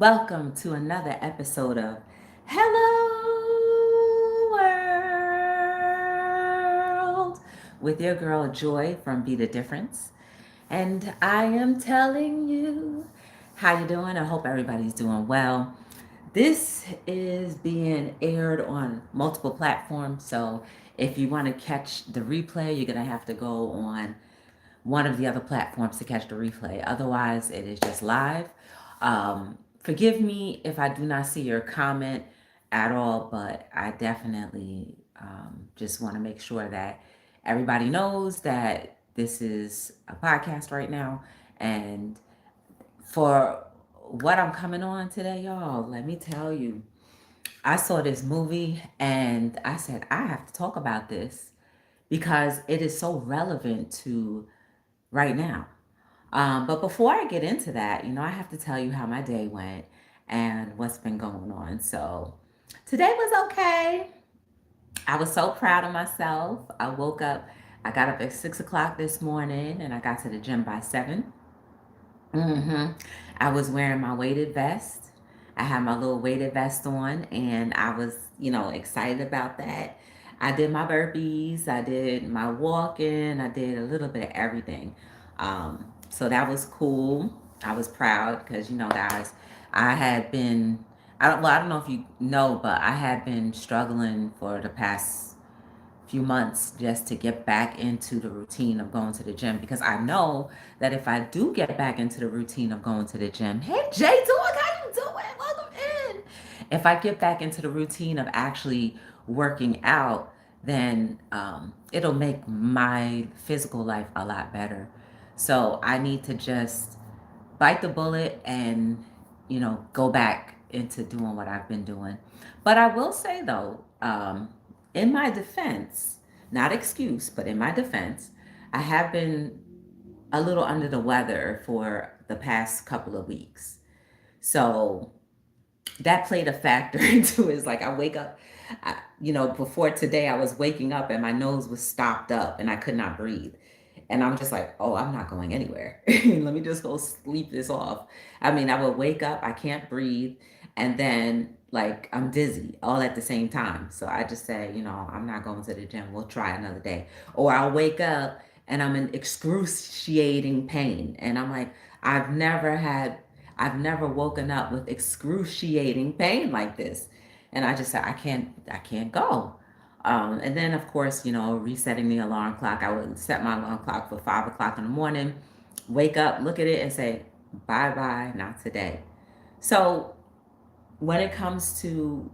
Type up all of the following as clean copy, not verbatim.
Welcome to another episode of Hello World with your girl Joy from Be the Difference. And I am telling you, how you doing? I hope everybody's doing well. This is being aired on multiple platforms, so if you want to catch the replay, you're going to have to go on one of the other platforms to catch the replay. Otherwise, it is just live. Forgive me if I do not see your comment at all, but I definitely just want to make sure that everybody knows that this is a podcast right now. And for what I'm coming on today, y'all, let me tell you, I saw this movie and I said, I have to talk about this because it is so relevant to right now. But before I get into that, I have to tell you how my day went and what's been going on. So today was okay. I was so proud of myself. I woke up, I got up at 6 o'clock this morning and I got to the gym by 7. I was wearing my weighted vest. I had my little weighted vest on and I was, excited about that. I did my burpees, I did my walking, I did a little bit of everything. So that was cool. I was proud because, guys, I had been, I don't know if you know, but I had been struggling for the past few months just to get back into the routine of going to the gym because I know that if I do get back into the routine of going to the gym, hey Jay Dog, how you doing? Welcome in. If I get back into the routine of actually working out, then it'll make my physical life a lot better. So I need to just bite the bullet and go back into doing what I've been doing. But I will say though, in my defense, not excuse, but in my defense, I have been a little under the weather for the past couple of weeks. So that played a factor into it. It's like I wake up, before today, I was waking up and my nose was stopped up and I could not breathe. And I'm just like, oh, I'm not going anywhere. Let me just go sleep this off. I mean, I would wake up, I can't breathe, and then like I'm dizzy all at the same time. So I just say, I'm not going to the gym. We'll try another day. Or I'll wake up and I'm in excruciating pain. And I'm like, I've never had I've never woken up with excruciating pain like this. And I just said, I can't go. And then of course, resetting the alarm clock. I would set my alarm clock for 5 o'clock in the morning, wake up, look at it and say, bye bye, not today. So when it comes to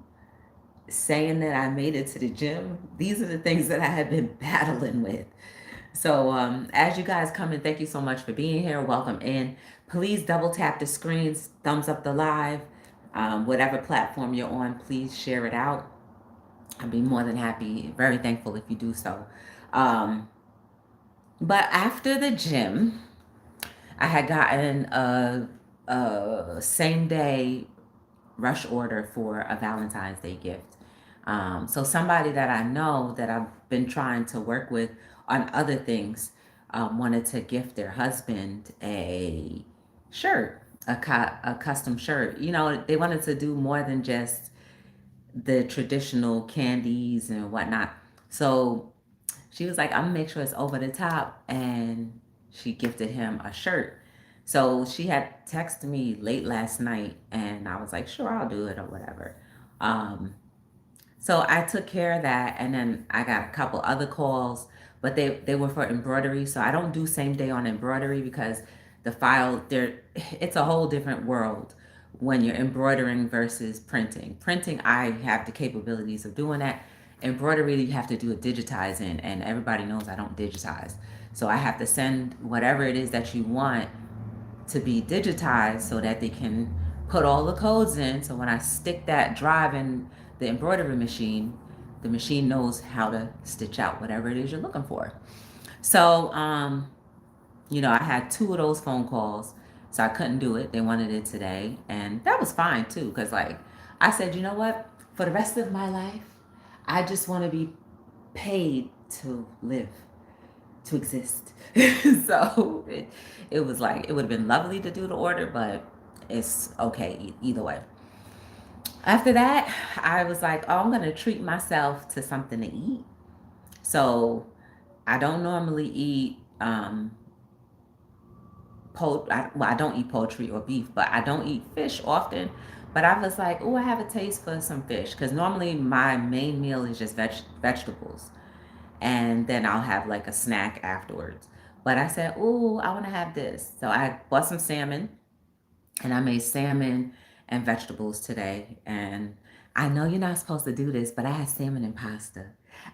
saying that I made it to the gym, these are the things that I have been battling with. So as you guys come in, thank you so much for being here. Welcome in. Please double tap the screens, thumbs up the live, whatever platform you're on, please share it out. I'd be more than happy, very thankful if you do so. Um, but after the gym, I had gotten a same day rush order for a Valentine's Day gift. So somebody that I know that I've been trying to work with on other things wanted to gift their husband a shirt, a custom shirt. They wanted to do more than just the traditional candies and whatnot. So she was like, I'm gonna make sure it's over the top, and she gifted him a shirt. So she had texted me late last night, and I was like, sure, I'll do it or whatever. Um, so I took care of that, and then I got a couple other calls, but they were for embroidery. So I don't do same day on embroidery because the file there, it's a whole different world when you're embroidering versus printing. Printing, I have the capabilities of doing that. Embroidery, you have to do a digitizing, and everybody knows I don't digitize. So I have to send whatever it is that you want to be digitized so that they can put all the codes in. So when I stick that drive in the embroidery machine, the machine knows how to stitch out whatever it is you're looking for. So, I had two of those phone calls, so I couldn't do it. They wanted it today, and that was fine too, because like I said, you know what? For the rest of my life, I just want to be paid to live, to exist. So it was like, it would have been lovely to do the order, but it's okay either way. After that, I was like, oh, I'm gonna treat myself to something to eat. So I don't normally eat I don't eat poultry or beef, but I don't eat fish often. But I was like, oh, I have a taste for some fish because normally my main meal is just vegetables, and then I'll have like a snack afterwards. But I said, oh, I want to have this, so I bought some salmon, and I made salmon and vegetables today. And I know you're not supposed to do this, but I had salmon and pasta.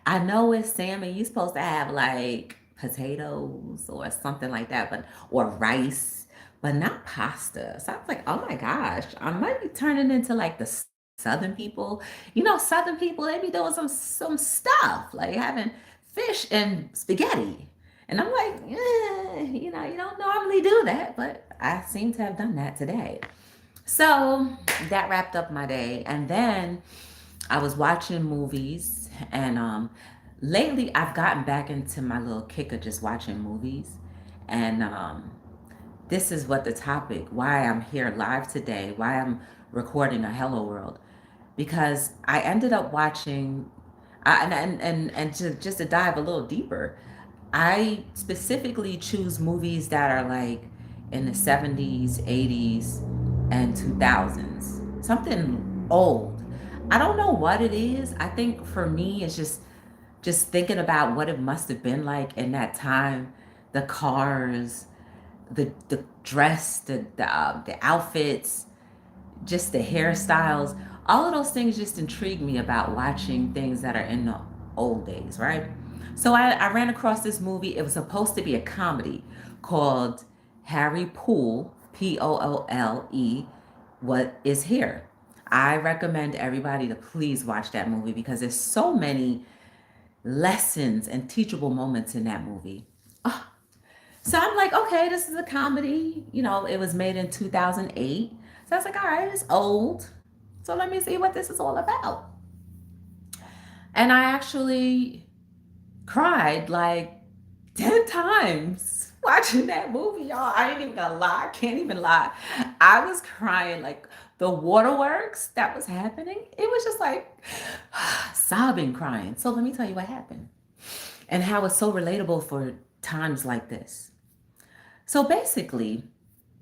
I know it's salmon. You're supposed to have like potatoes or something like that, but or rice, but not pasta. So I was like, oh my gosh, I might be turning into like the Southern people. Southern people, they be doing some stuff like having fish and spaghetti. And I'm like, you don't normally do that, but I seem to have done that today. So that wrapped up my day. And then I was watching movies. And lately I've gotten back into my little kick of just watching movies. And this is what the topic, why I'm here live today, why I'm recording a Hello World. Because I ended up watching, and just to dive a little deeper, I specifically choose movies that are like in the 70s, 80s, and 2000s. Something old. I don't know what it is. I think for me it's just thinking about what it must have been like in that time, the cars, the dress, the outfits, just the hairstyles. All of those things just intrigue me about watching things that are in the old days, right? So I ran across this movie. It was supposed to be a comedy called Harry Poole, Poole, What Is Here. I recommend everybody to please watch that movie because there's so many lessons and teachable moments in that movie. Oh, so I'm like, okay, this is a comedy. It was made in 2008. So I was like, all right, it's old. So let me see what this is all about. And I actually cried like 10 times watching that movie, y'all. I ain't even gonna lie. I can't even lie. I was crying like the waterworks that was happening. It was just like sobbing, crying. So let me tell you what happened and how it's so relatable for times like this. So basically,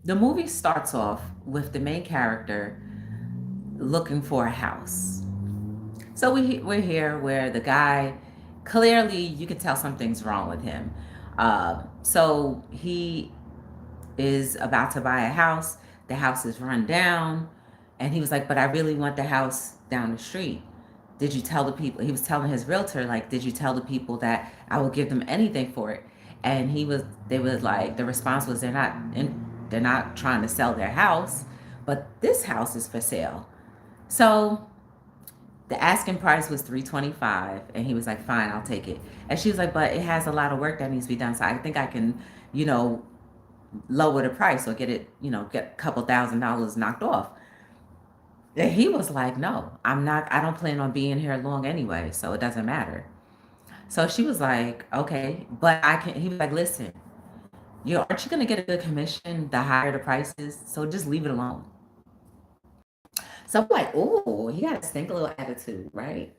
the movie starts off with the main character looking for a house. So we're here where the guy, clearly you can tell something's wrong with him. So he is about to buy a house. The house is run down. And he was like, but I really want the house down the street. Did you tell the people? He was telling his realtor, like, did you tell the people that I will give them anything for it? And they was like, the response was, they're not trying to sell their house, but this house is for sale. So the asking price was $325, and he was like, fine, I'll take it. And she was like, but it has a lot of work that needs to be done, so I think I can, lower the price or get a couple $1,000s knocked off. And he was like, no, I don't plan on being here long anyway, so it doesn't matter. So she was like, okay, but he was like, listen, aren't you gonna get a good commission the higher the price is? So just leave it alone. So I'm like, oh, he got a stink a little attitude, right?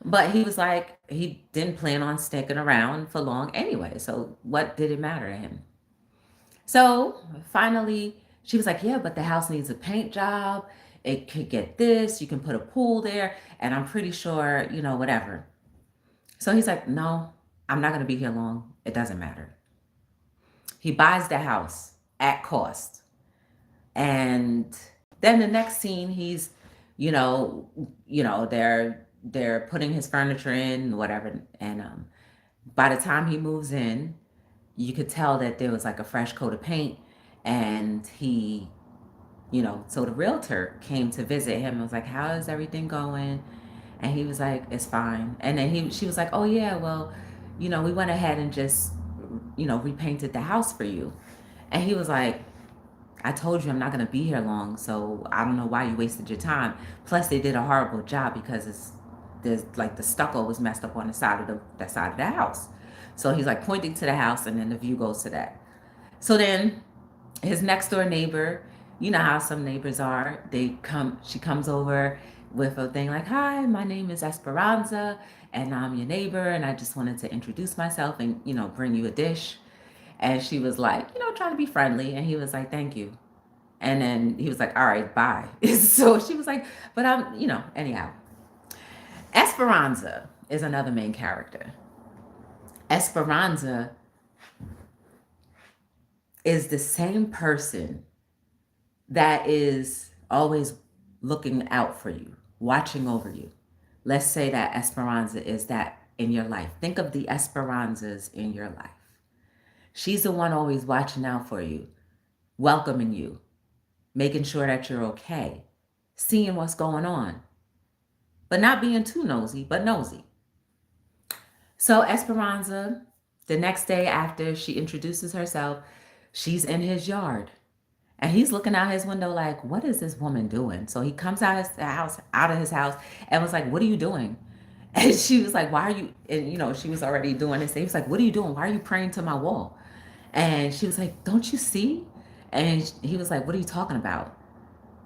But he was like, he didn't plan on sticking around for long anyway. So what did it matter to him? So finally, she was like, yeah, but the house needs a paint job. It could get this. You can put a pool there. And I'm pretty sure, whatever. So he's like, no, I'm not going to be here long. It doesn't matter. He buys the house at cost. And then the next scene, he's, they're putting his furniture in, whatever. And by the time he moves in, you could tell that there was like a fresh coat of paint. And he, so the realtor came to visit him and was like, how is everything going? And he was like, it's fine. And then she was like, oh yeah, well, we went ahead and just, repainted the house for you. And he was like, I told you I'm not going to be here long, so I don't know why you wasted your time. Plus, they did a horrible job because there's like the stucco was messed up on the side of the house. So he's like pointing to the house, and then the view goes to that. So then his next door neighbor You know how some neighbors are. She comes over with a thing like, "Hi, my name is Esperanza, and I'm your neighbor, and I just wanted to introduce myself and, bring you a dish." And she was like, trying to be friendly. And he was like, "Thank you." And then he was like, "All right, bye." So she was like, "But anyhow." Esperanza is another main character. Esperanza is the same person that is always looking out for you, watching over you. Let's say that Esperanza is that in your life. Think of the Esperanzas in your life. She's the one always watching out for you, welcoming you, making sure that you're okay, seeing what's going on, but not being too nosy, but nosy. So Esperanza, the next day after she introduces herself, she's in his yard. And he's looking out his window like, what is this woman doing? So he comes out of his house, and was like, "What are you doing?" And she was like, "Why are you?" And she was already doing this. He was like, "What are you doing? Why are you praying to my wall?" And she was like, "Don't you see?" And he was like, "What are you talking about?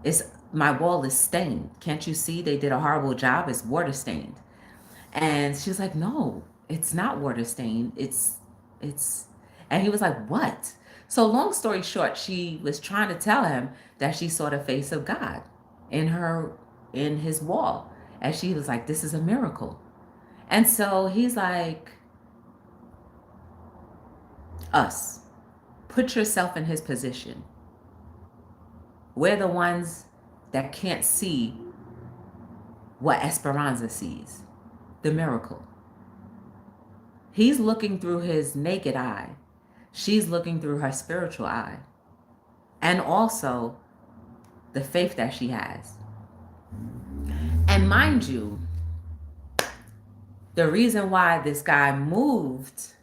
It's My wall is stained. Can't you see? They did a horrible job. It's water stained." And she was like, "No, it's not water stained. It's," and he was like, "What?" So long story short, she was trying to tell him that she saw the face of God in her in his wall. And she was like, "This is a miracle." And so he's like, "Us, put yourself in his position. We're the ones that can't see what Esperanza sees, the miracle." He's looking through his naked eye. She's looking through her spiritual eye. And also the faith that she has. And mind you, the reason why this guy moved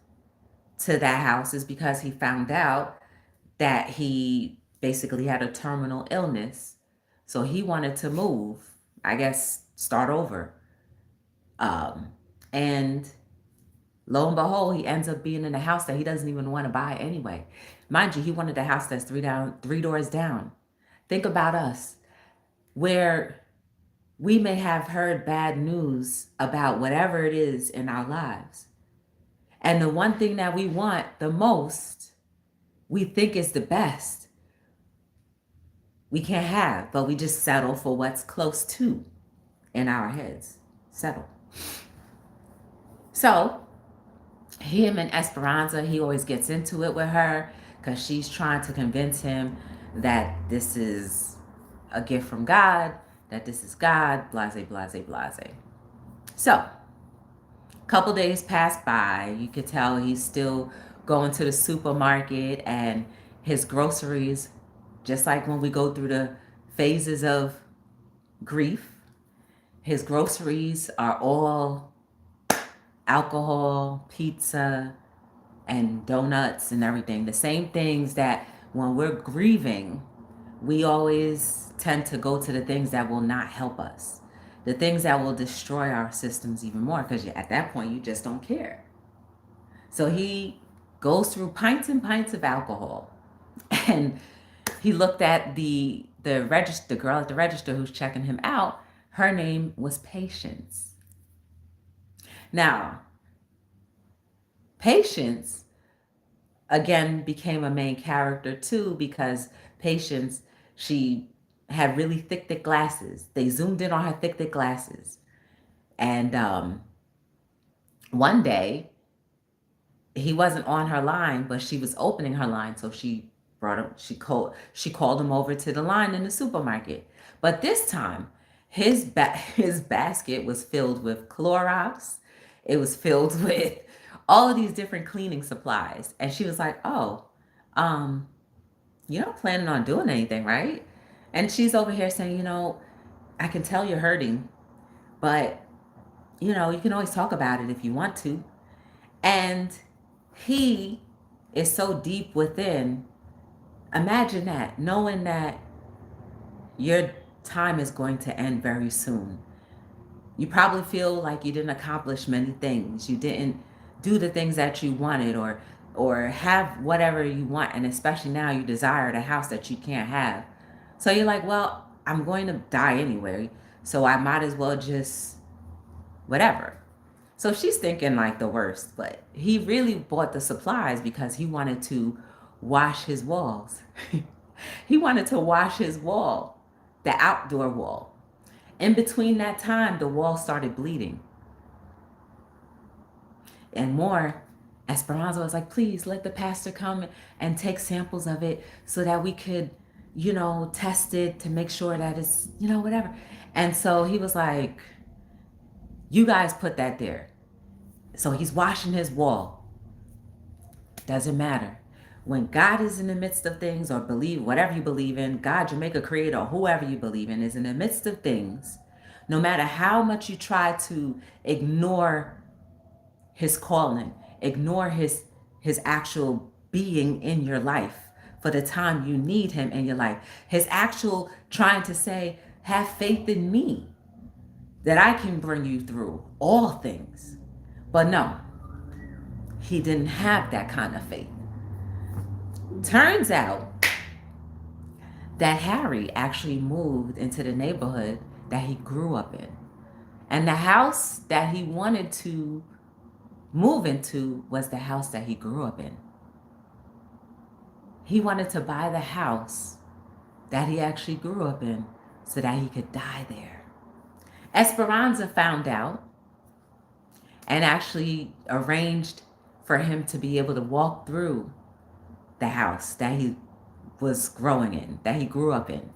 to that house is because he found out that he basically had a terminal illness. So he wanted to move, I guess, start over. And lo and behold, he ends up being in a house that he doesn't even want to buy anyway. Mind you, he wanted a house that's three doors down. Think about us, where we may have heard bad news about whatever it is in our lives. And the one thing that we want the most, we think is the best, we can't have, but we just settle for what's close to in our heads. Settle. So him and Esperanza, he always gets into it with her because she's trying to convince him that this is a gift from God, that this is God, blase, blase, blase. So, a couple days pass by. You could tell he's still going to the supermarket and his groceries, just like when we go through the phases of grief, his groceries are all alcohol, pizza, and donuts and everything. The same things that when we're grieving, we always tend to go to the things that will not help us, the things that will destroy our systems even more, because at that point, you just don't care. So he goes through pints and pints of alcohol. And he looked at the girl at the register who's checking him out. Her name was Patience. Now, Patience again became a main character too, because Patience, she had really thick glasses. They zoomed in on her thick glasses. And one day, he wasn't on her line, but she was opening her line. So she called him over to the line in the supermarket. But this time, his basket was filled with Clorox. It was filled with all of these different cleaning supplies. And she was like, "Oh, you're not planning on doing anything, right?" And she's over here saying, "I can tell you're hurting, but, you can always talk about it if you want to." And he is so deep within. Imagine that, knowing that your time is going to end very soon. You probably feel like you didn't accomplish many things. You didn't do the things that you wanted, or have whatever you want. And especially now, you desire the house that you can't have. So you're like, well, I'm going to die anyway, so I might as well just whatever. So she's thinking like the worst, but he really bought the supplies because he wanted to wash his walls. He wanted to wash his wall, the outdoor wall. In between that time, the wall started bleeding. And more, Esperanza was like, please let the pastor come and take samples of it so that we could, test it to make sure that it's, whatever. And so he was like, you guys put that there. So he's washing his wall. Doesn't matter. When God is in the midst of things, or believe whatever you believe in, God, Jamaica creator, or whoever you believe in is in the midst of things, no matter how much you try to ignore his calling, ignore his actual being in your life for the time you need him in your life, his actual trying to say, have faith in me that I can bring you through all things. But no, he didn't have that kind of faith. Turns out that Harry actually moved into the neighborhood that he grew up in. And the house that he wanted to move into was the house that he grew up in. He wanted to buy the house that he actually grew up in so that he could die there. Esperanza found out and actually arranged for him to be able to walk through the house that he was growing in, that he grew up in.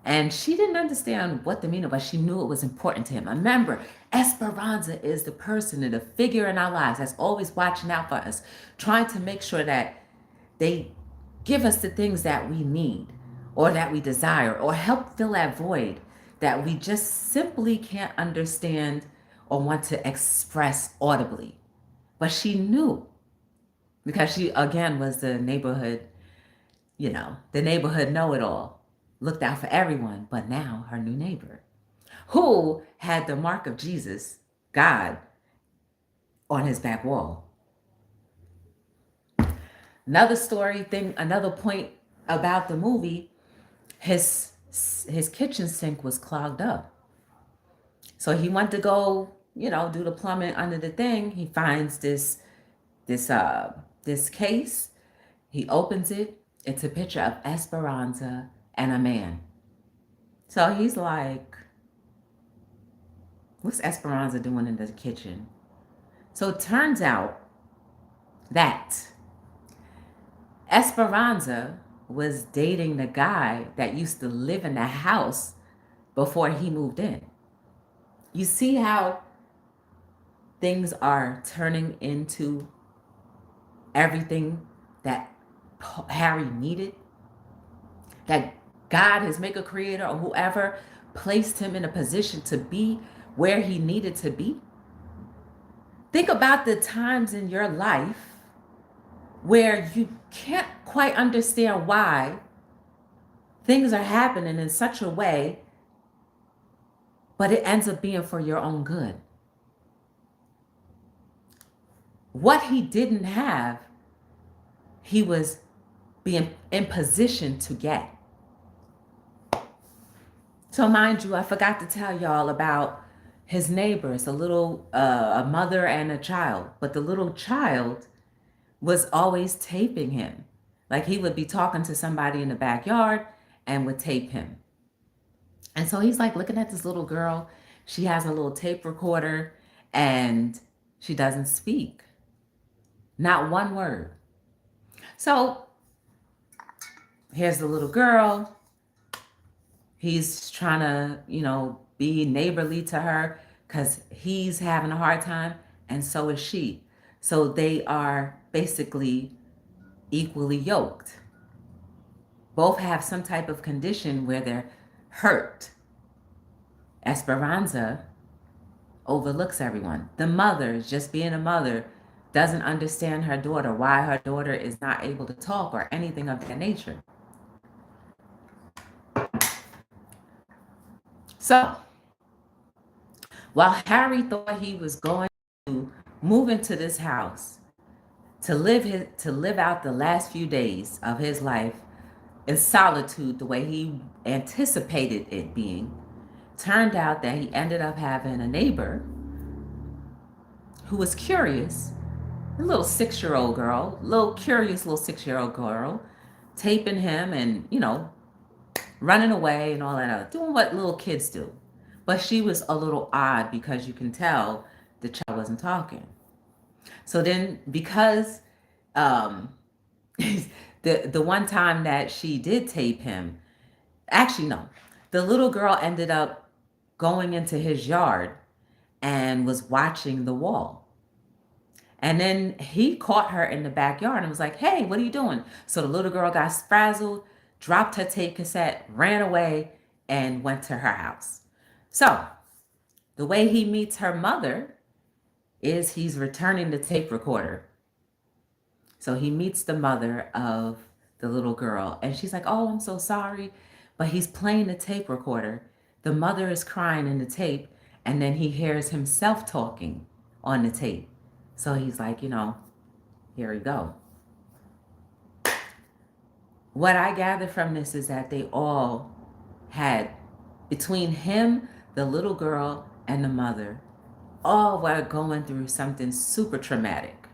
And she didn't understand what the meaning, but she knew it was important to him. Remember, Esperanza is the person and the figure in our lives that's always watching out for us, trying to make sure that they give us the things that we need or that we desire, or help fill that void that we just simply can't understand or want to express audibly. But she knew, because she, again, was the neighborhood, the neighborhood know-it-all, looked out for everyone, but now her new neighbor, who had the mark of Jesus, God, on his back wall. Another another point about the movie, his kitchen sink was clogged up. So he went to go, do the plumbing under the thing. He finds this case. He opens it. It's a picture of Esperanza and a man. So he's like, what's Esperanza doing in the kitchen? So it turns out that Esperanza was dating the guy that used to live in the house before he moved in. You see how things are turning into everything that Harry needed? That God, his maker, creator, or whoever placed him in a position to be where he needed to be? Think about the times in your life where you can't quite understand why things are happening in such a way, but it ends up being for your own good. What he didn't have, he was being in position to get. So mind you, I forgot to tell y'all about his neighbors, a mother and a child. But the little child was always taping him. Like he would be talking to somebody in the backyard and would tape him. And so he's like looking at this little girl. She has a little tape recorder and she doesn't speak. Not one word. So here's the little girl. He's trying to, be neighborly to her because he's having a hard time, and so is she. So they are basically equally yoked. Both have some type of condition where they're hurt. Esperanza overlooks everyone. The mother, just being a mother, doesn't understand her daughter, why her daughter is not able to talk or anything of that nature. So, while Harry thought he was going to move into this house to live out the last few days of his life in solitude the way he anticipated it being, turned out that he ended up having a neighbor who was curious, a little 6-year-old girl, little curious little 6-year-old girl, taping him and, running away and all that other, doing what little kids do. But she was a little odd because you can tell the child wasn't talking. So then, because um, the one time that she did tape him, actually no, the little girl ended up going into his yard and was watching the wall. And then he caught her in the backyard and was like, "Hey, what are you doing?" So the little girl got frazzled, dropped her tape cassette, ran away, and went to her house. So the way he meets her mother is he's returning the tape recorder. So he meets the mother of the little girl, and she's like, "Oh, I'm so sorry." But he's playing the tape recorder. The mother is crying in the tape, and then he hears himself talking on the tape. So he's like, here we go. What I gather from this is that they all had, between him, the little girl, and the mother, all were going through something super traumatic.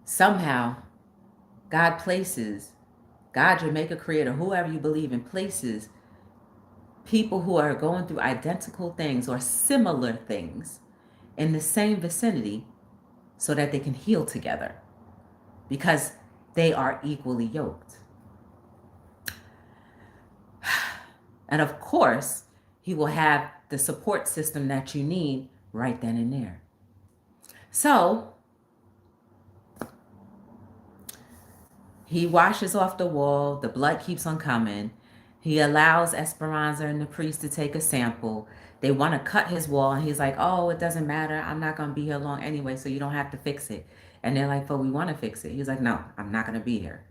Somehow, God, Jamaica Creator, whoever you believe in, places people who are going through identical things or similar things in the same vicinity so that they can heal together because they are equally yoked. And of course, he will have the support system that you need right then and there. So he washes off the wall. The blood keeps on coming. He allows Esperanza and the priest to take a sample. They want to cut his wall, and he's like, "Oh, it doesn't matter. I'm not going to be here long anyway, so you don't have to fix it." And they're like, "But we want to fix it." He's like, "No, I'm not going to be here."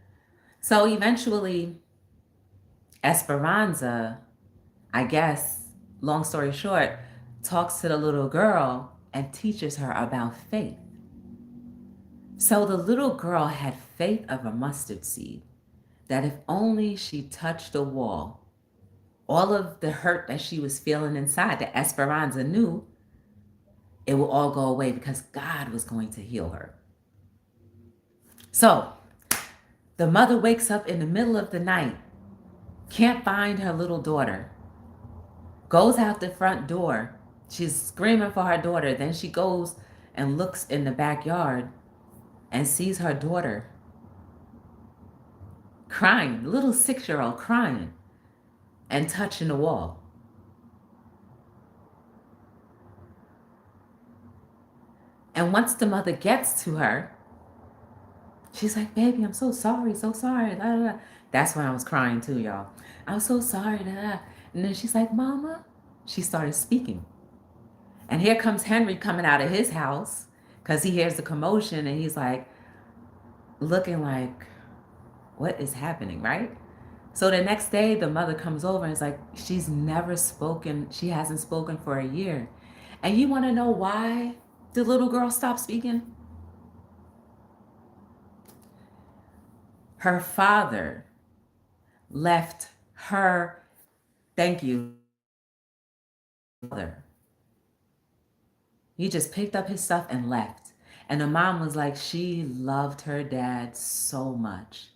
So eventually, Esperanza, I guess, long story short, talks to the little girl and teaches her about faith. So the little girl had faith of a mustard seed, that if only she touched the wall, all of the hurt that she was feeling inside, that Esperanza knew, it will all go away because God was going to heal her. So the mother wakes up in the middle of the night, can't find her little daughter, goes out the front door. She's screaming for her daughter. Then she goes and looks in the backyard and sees her daughter crying, little 6-year-old crying and touching the wall. And once the mother gets to her, she's like, "Baby, I'm so sorry, so sorry." Blah, blah, blah. That's when I was crying too, y'all. "I'm so sorry." Blah, blah. And then she's like, "Mama." She started speaking. And here comes Henry coming out of his house because he hears the commotion and he's like, looking like, what is happening, right? So the next day, the mother comes over and is like, she's never spoken. She hasn't spoken for a year. And you want to know why the little girl stopped speaking? Her father left her, thank you, mother. He just picked up his stuff and left. And the mom was like, she loved her dad so much.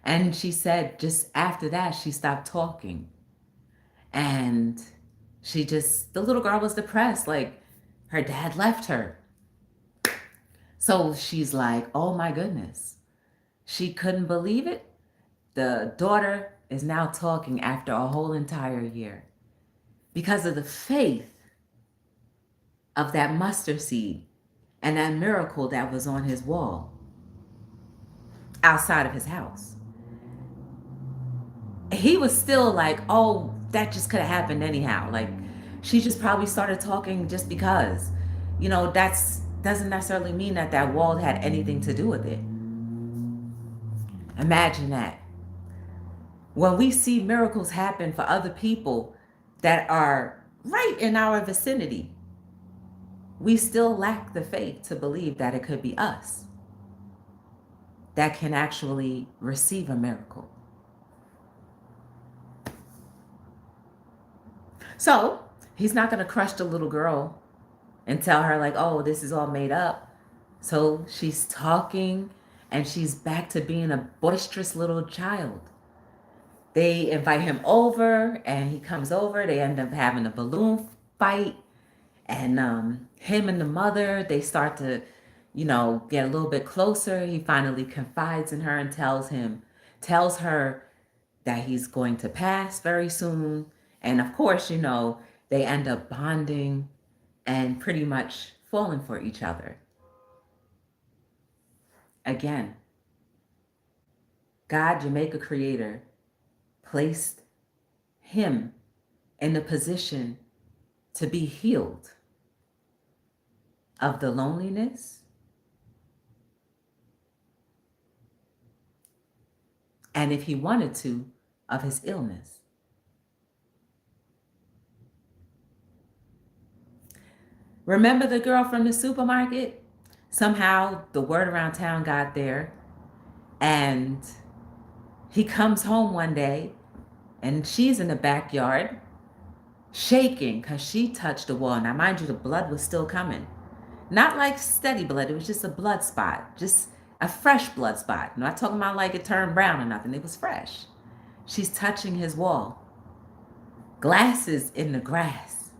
And she said just after that, she stopped talking. And the little girl was depressed. Like, her dad left her. So she's like, oh my goodness. She couldn't believe it. The daughter is now talking after a whole entire year because of the faith of that mustard seed and that miracle that was on his wall outside of his house. He was still like, oh, that just could have happened anyhow. Like, she just probably started talking just because. That's doesn't necessarily mean that wall had anything to do with it. Imagine that. When we see miracles happen for other people that are right in our vicinity, we still lack the faith to believe that it could be us. that can actually receive a miracle. So he's not going to crush the little girl and tell her, like, oh, this is all made up. So she's talking and she's back to being a boisterous little child. They invite him over and he comes over. They end up having a balloon fight. And him and the mother, they start to, get a little bit closer. He finally confides in her and tells her that he's going to pass very soon. And of course, they end up bonding and pretty much falling for each other. Again, God, Jamaica Creator, placed him in the position to be healed of the loneliness and, if he wanted to, of his illness. Remember the girl from the supermarket? Somehow the word around town got there, and he comes home one day and she's in the backyard shaking because she touched the wall. Now, mind you, the blood was still coming. Not like steady blood, it was just a blood spot, just a fresh blood spot. I'm not talking about like it turned brown or nothing, it was fresh. She's touching his wall. Glasses in the grass.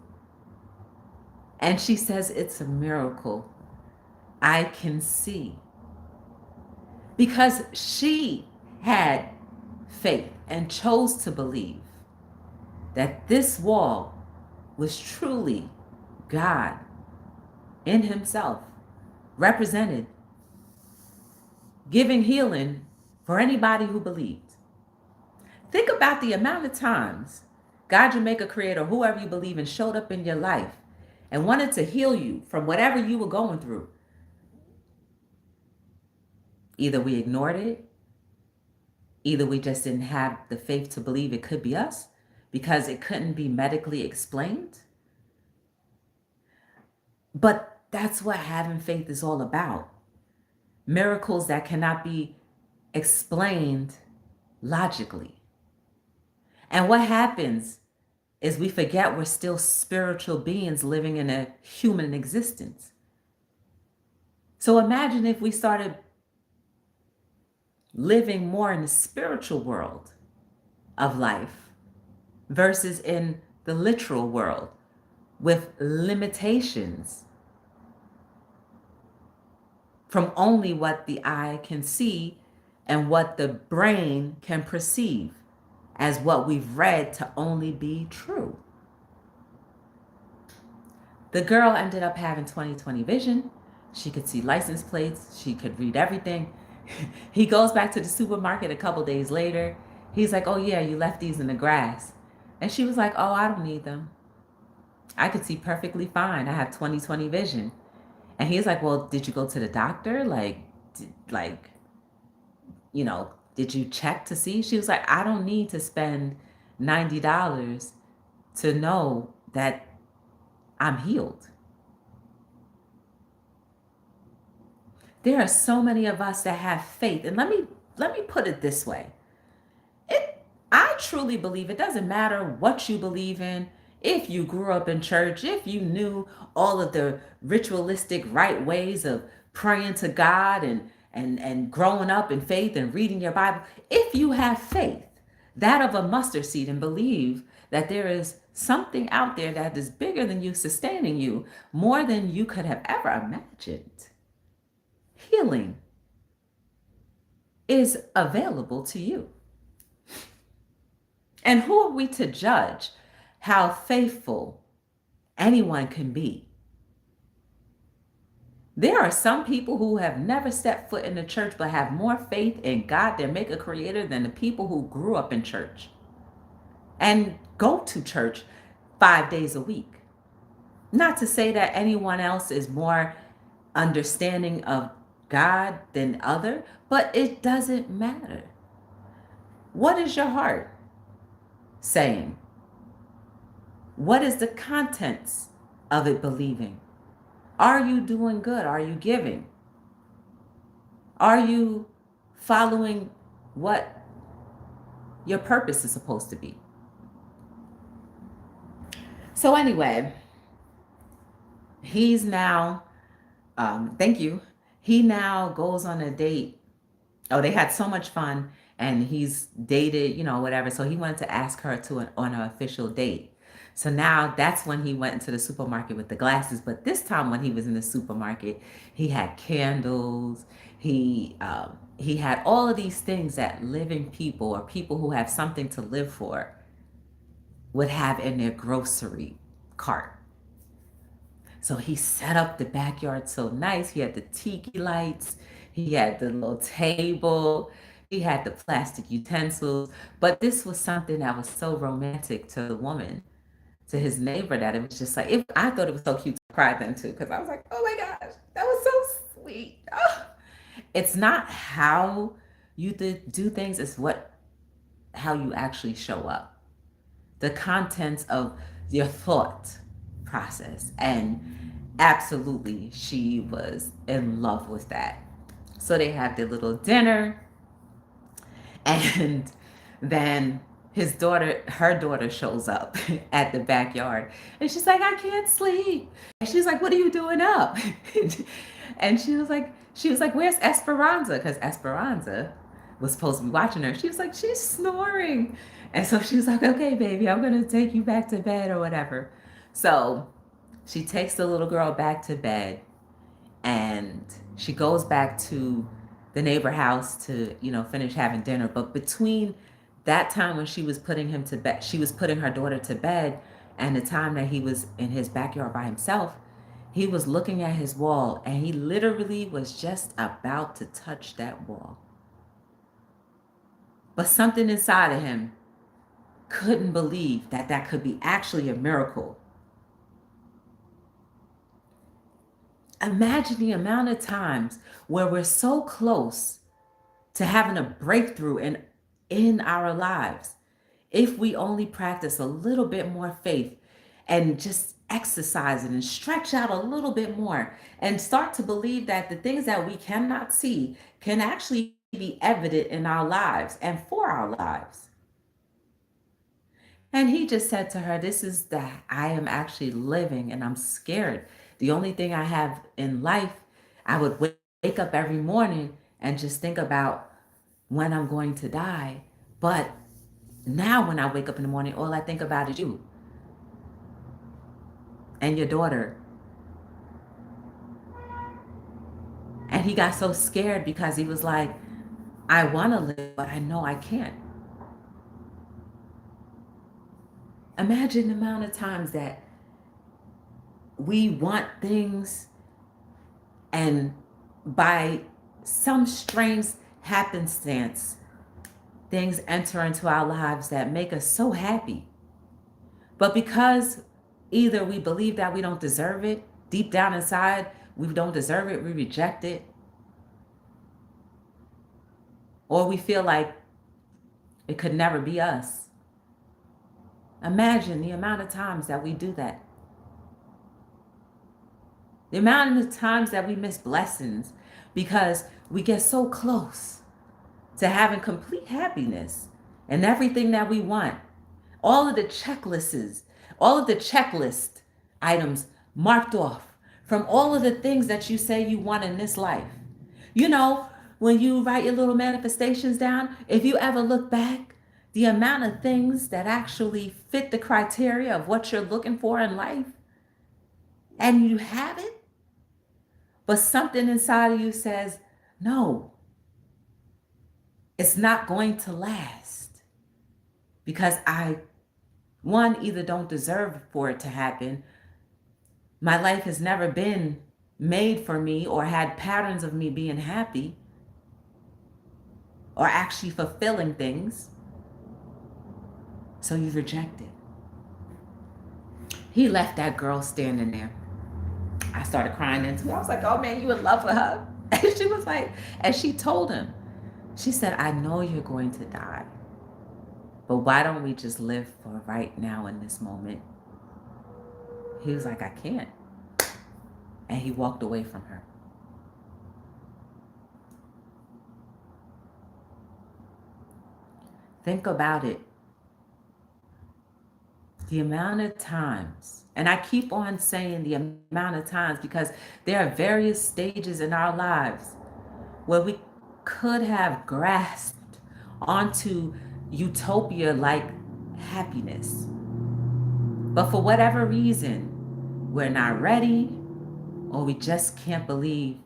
And she says, it's a miracle. I can see. Because she had faith and chose to believe that this wall was truly God in himself, represented, giving healing for anybody who believed. Think about the amount of times God, Jamaica Creator, whoever you believe in, showed up in your life and wanted to heal you from whatever you were going through. Either we ignored it, either we just didn't have the faith to believe it could be us because it couldn't be medically explained. But that's what having faith is all about. Miracles that cannot be explained logically. And what happens is we forget we're still spiritual beings living in a human existence. So imagine if we started living more in the spiritual world of life versus in the literal world with limitations from only what the eye can see and what the brain can perceive as what we've read to only be true. The girl ended up having 20/20 vision. She could see license plates. She could read everything. He goes back to the supermarket a couple days later. He's like, oh yeah, you left these in the grass. And she was like, oh, I don't need them. I could see perfectly fine. I have 20/20 vision. And he's like, well, did you go to the doctor? Did you check to see? She was like, I don't need to spend $90 to know that I'm healed. There are so many of us that have faith. And let me put it this way. I truly believe it doesn't matter what you believe in. If you grew up in church, if you knew all of the ritualistic right ways of praying to God and growing up in faith and reading your Bible, if you have faith, that of a mustard seed, and believe that there is something out there that is bigger than you, sustaining you more than you could have ever imagined, healing is available to you. And who are we to judge how faithful anyone can be? There are some people who have never stepped foot in the church but have more faith in God, their maker creator, than the people who grew up in church and go to church 5 days a week. Not to say that anyone else is more understanding of God than other, but it doesn't matter. What is your heart saying? What is the contents of it believing? Are you doing good? Are you giving? Are you following what your purpose is supposed to be. So anyway, he's now, thank you. He now goes on a date. Oh, they had so much fun, and he's dated, whatever. So he wanted to ask her on an official date. So now that's when he went into the supermarket with the glasses. But this time when he was in the supermarket, he had candles. He had all of these things that living people or people who have something to live for would have in their grocery cart. So he set up the backyard so nice. He had the tiki lights. He had the little table. He had the plastic utensils. But this was something that was so romantic to the woman, to his neighbor, that it was just like, I thought it was so cute to cry then too, because I was like, oh my gosh, that was so sweet. Oh. It's not how you do things, it's how you actually show up. The contents of your thought process. And absolutely, she was in love with that. So they had their little dinner, and then her daughter shows up at the backyard, and she's like, I can't sleep. And she's like, what are you doing up? And she was like, where's Esperanza? Because Esperanza was supposed to be watching her. She was like, she's snoring. And so she was like, okay, baby, I'm going to take you back to bed or whatever. So she takes the little girl back to bed, and she goes back to the neighbor house to, finish having dinner. But between that time when she was putting him to bed, she was putting her daughter to bed, and the time that he was in his backyard by himself, he was looking at his wall, and he literally was just about to touch that wall. But something inside of him couldn't believe that that could be actually a miracle. Imagine the amount of times where we're so close to having a breakthrough in our lives if we only practice a little bit more faith and just exercise it and stretch out a little bit more and start to believe that the things that we cannot see can actually be evident in our lives and for our lives. And he just said to her, this is that I am actually living and I'm scared. The only thing I have in life, I would wake up every morning and just think about when I'm going to die. But now when I wake up in the morning, all I think about is you and your daughter. And he got so scared because he was like, I want to live, but I know I can't. Imagine the amount of times that we want things, and by some strange happenstance, things enter into our lives that make us so happy. But because either we believe that we don't deserve it, deep down inside, we don't deserve it, we reject it, or we feel like it could never be us. Imagine the amount of times that we do that. The amount of times that we miss blessings because we get so close to having complete happiness and everything that we want. All of the checklists, all of the checklist items marked off from all of the things that you say you want in this life. When you write your little manifestations down, if you ever look back, the amount of things that actually fit the criteria of what you're looking for in life, and you have it, but something inside of you says, no, it's not going to last because either don't deserve for it to happen. My life has never been made for me or had patterns of me being happy or actually fulfilling things. So you reject it. He left that girl standing there. I started crying into it. I was like, oh man, you in love with her? And she was like, and she told him, she said, I know you're going to die, but why don't we just live for right now in this moment? He was like, I can't. And he walked away from her. Think about it. The amount of times, and I keep on saying the amount of times because there are various stages in our lives where we could have grasped onto utopia like happiness. But for whatever reason, we're not ready or we just can't believe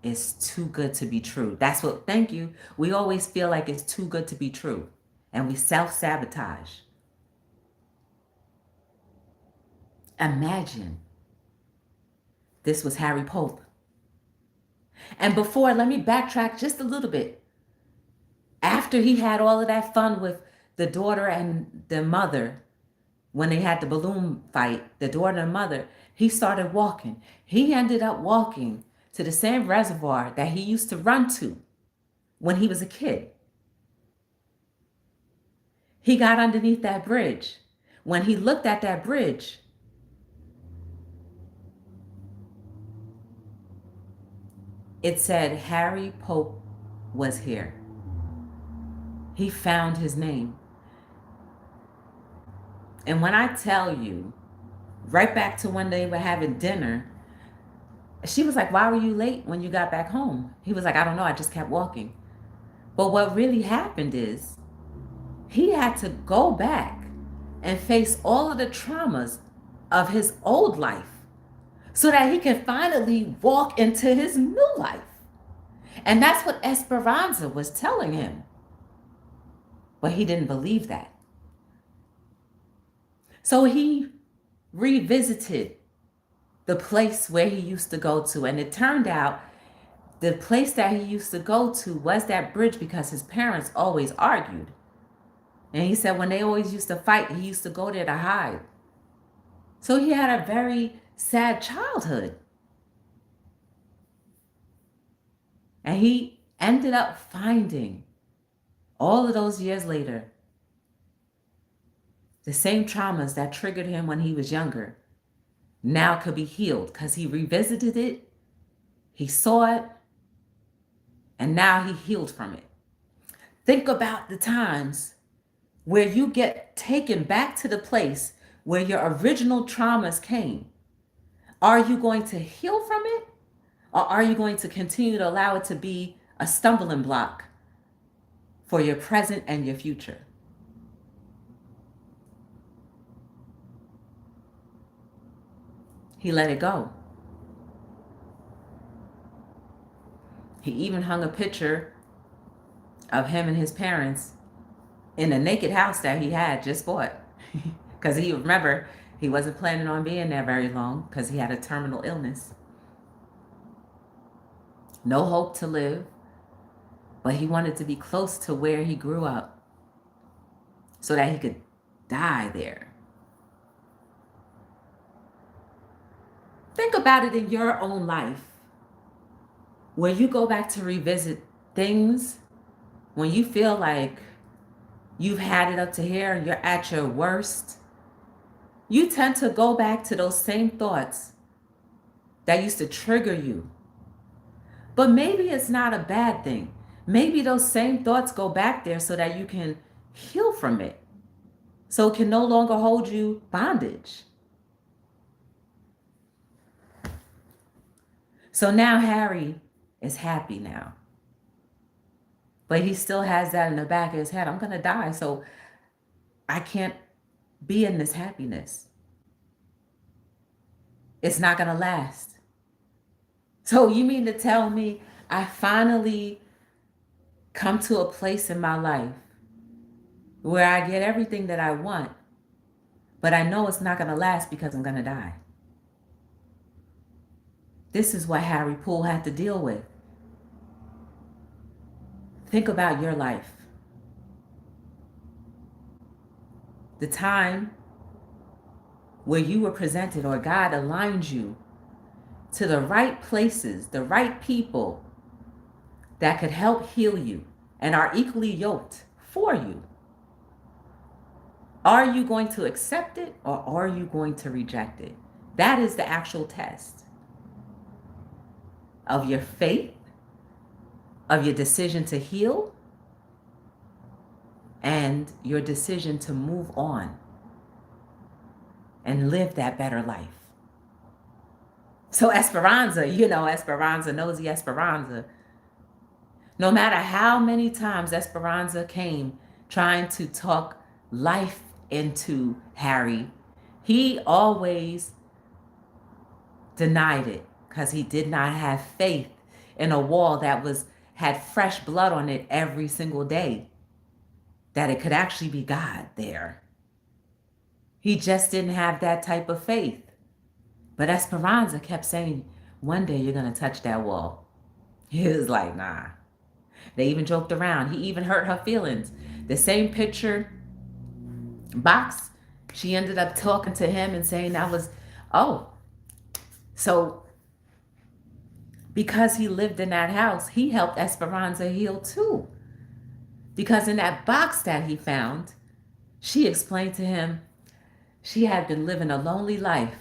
it's too good to be true. That's what, thank you. We always feel like it's too good to be true and we self sabotage. Imagine this was Harry Pope. And before, let me backtrack just a little bit. After he had all of that fun with the daughter and the mother, when they had the balloon fight, the daughter and mother, he started walking. He ended up walking to the same reservoir that he used to run to when he was a kid. He got underneath that bridge. When he looked at that bridge, it said Harry Pope was here. He found his name. And when I tell you, right back to when they were having dinner, she was like, "Why were you late when you got back home?" He was like, "I don't know, I just kept walking." But what really happened is he had to go back and face all of the traumas of his old life so that he can finally walk into his new life. And that's what Esperanza was telling him. But he didn't believe that. So he revisited the place where he used to go to. And it turned out the place that he used to go to was that bridge because his parents always argued. And he said when they always used to fight, he used to go there to hide. So he had a very sad childhood. And he ended up finding, all of those years later, the same traumas that triggered him when he was younger now could be healed because he revisited it, he saw it, and now he healed from it. Think about the times where you get taken back to the place where your original traumas came. Are you going to heal from it? Or are you going to continue to allow it to be a stumbling block for your present and your future? He let it go. He even hung a picture of him and his parents in a naked house that he had just bought. Because he, remember, he wasn't planning on being there very long because he had a terminal illness. No hope to live, but he wanted to be close to where he grew up so that he could die there. Think about it in your own life, where you go back to revisit things when you feel like you've had it up to here and you're at your worst. You tend to go back to those same thoughts that used to trigger you. But maybe it's not a bad thing. Maybe those same thoughts go back there so that you can heal from it. So it can no longer hold you bondage. So now Harry is happy now. But he still has that in the back of his head. I'm going to die, so I can't be in this happiness. It's not going to last. So you mean to tell me I finally come to a place in my life where I get everything that I want, but I know it's not going to last because I'm going to die? This is what Harry Poole had to deal with. Think about your life. The time where you were presented or God aligned you to the right places, the right people that could help heal you and are equally yoked for you. Are you going to accept it or are you going to reject it? That is the actual test of your faith, of your decision to heal, and your decision to move on and live that better life. So Esperanza, Esperanza, nosy Esperanza, no matter how many times Esperanza came trying to talk life into Harry, he always denied it because he did not have faith in a wall that had fresh blood on it every single day, that it could actually be God there. He just didn't have that type of faith. But Esperanza kept saying, one day you're going to touch that wall. He was like, nah. They even joked around. He even hurt her feelings. The same picture box, she ended up talking to him and saying that was, so because he lived in that house, he helped Esperanza heal too. Because in that box that he found, she explained to him she had been living a lonely life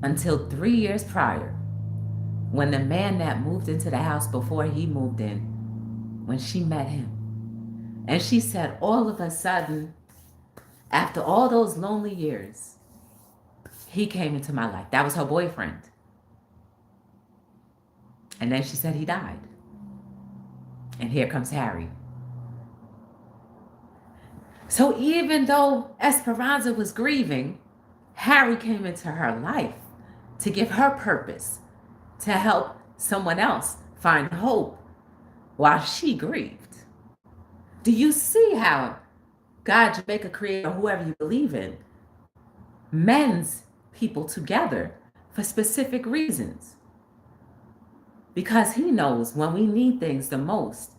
until 3 years prior, when the man that moved into the house before he moved in, when she met him. And she said, all of a sudden, after all those lonely years, he came into my life. That was her boyfriend. And then she said he died. And here comes Harry. So even though Esperanza was grieving, Harry came into her life to give her purpose, to help someone else find hope while she grieved. Do you see how God, Jamaica Creator, whoever you believe in, mends people together for specific reasons? Because he knows when we need things the most,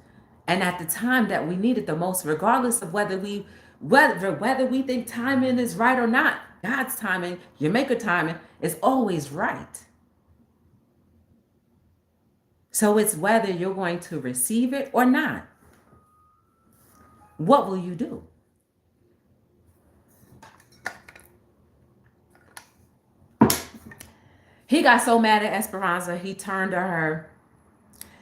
and at the time that we need it the most, regardless of whether we think timing is right or not, God's timing, Jamaica timing, is always right. So it's whether you're going to receive it or not. What will you do? He got so mad at Esperanza, he turned to her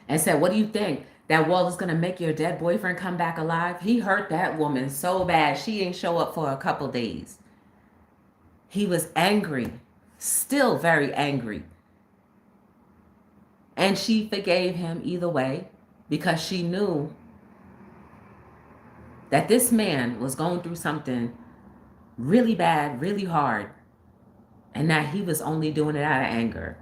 and said, what do you think? That wall is going to make your dead boyfriend come back alive? He hurt that woman so bad, she didn't show up for a couple days. He was angry, still very angry. And she forgave him either way, because she knew that this man was going through something really bad, really hard, and that he was only doing it out of anger.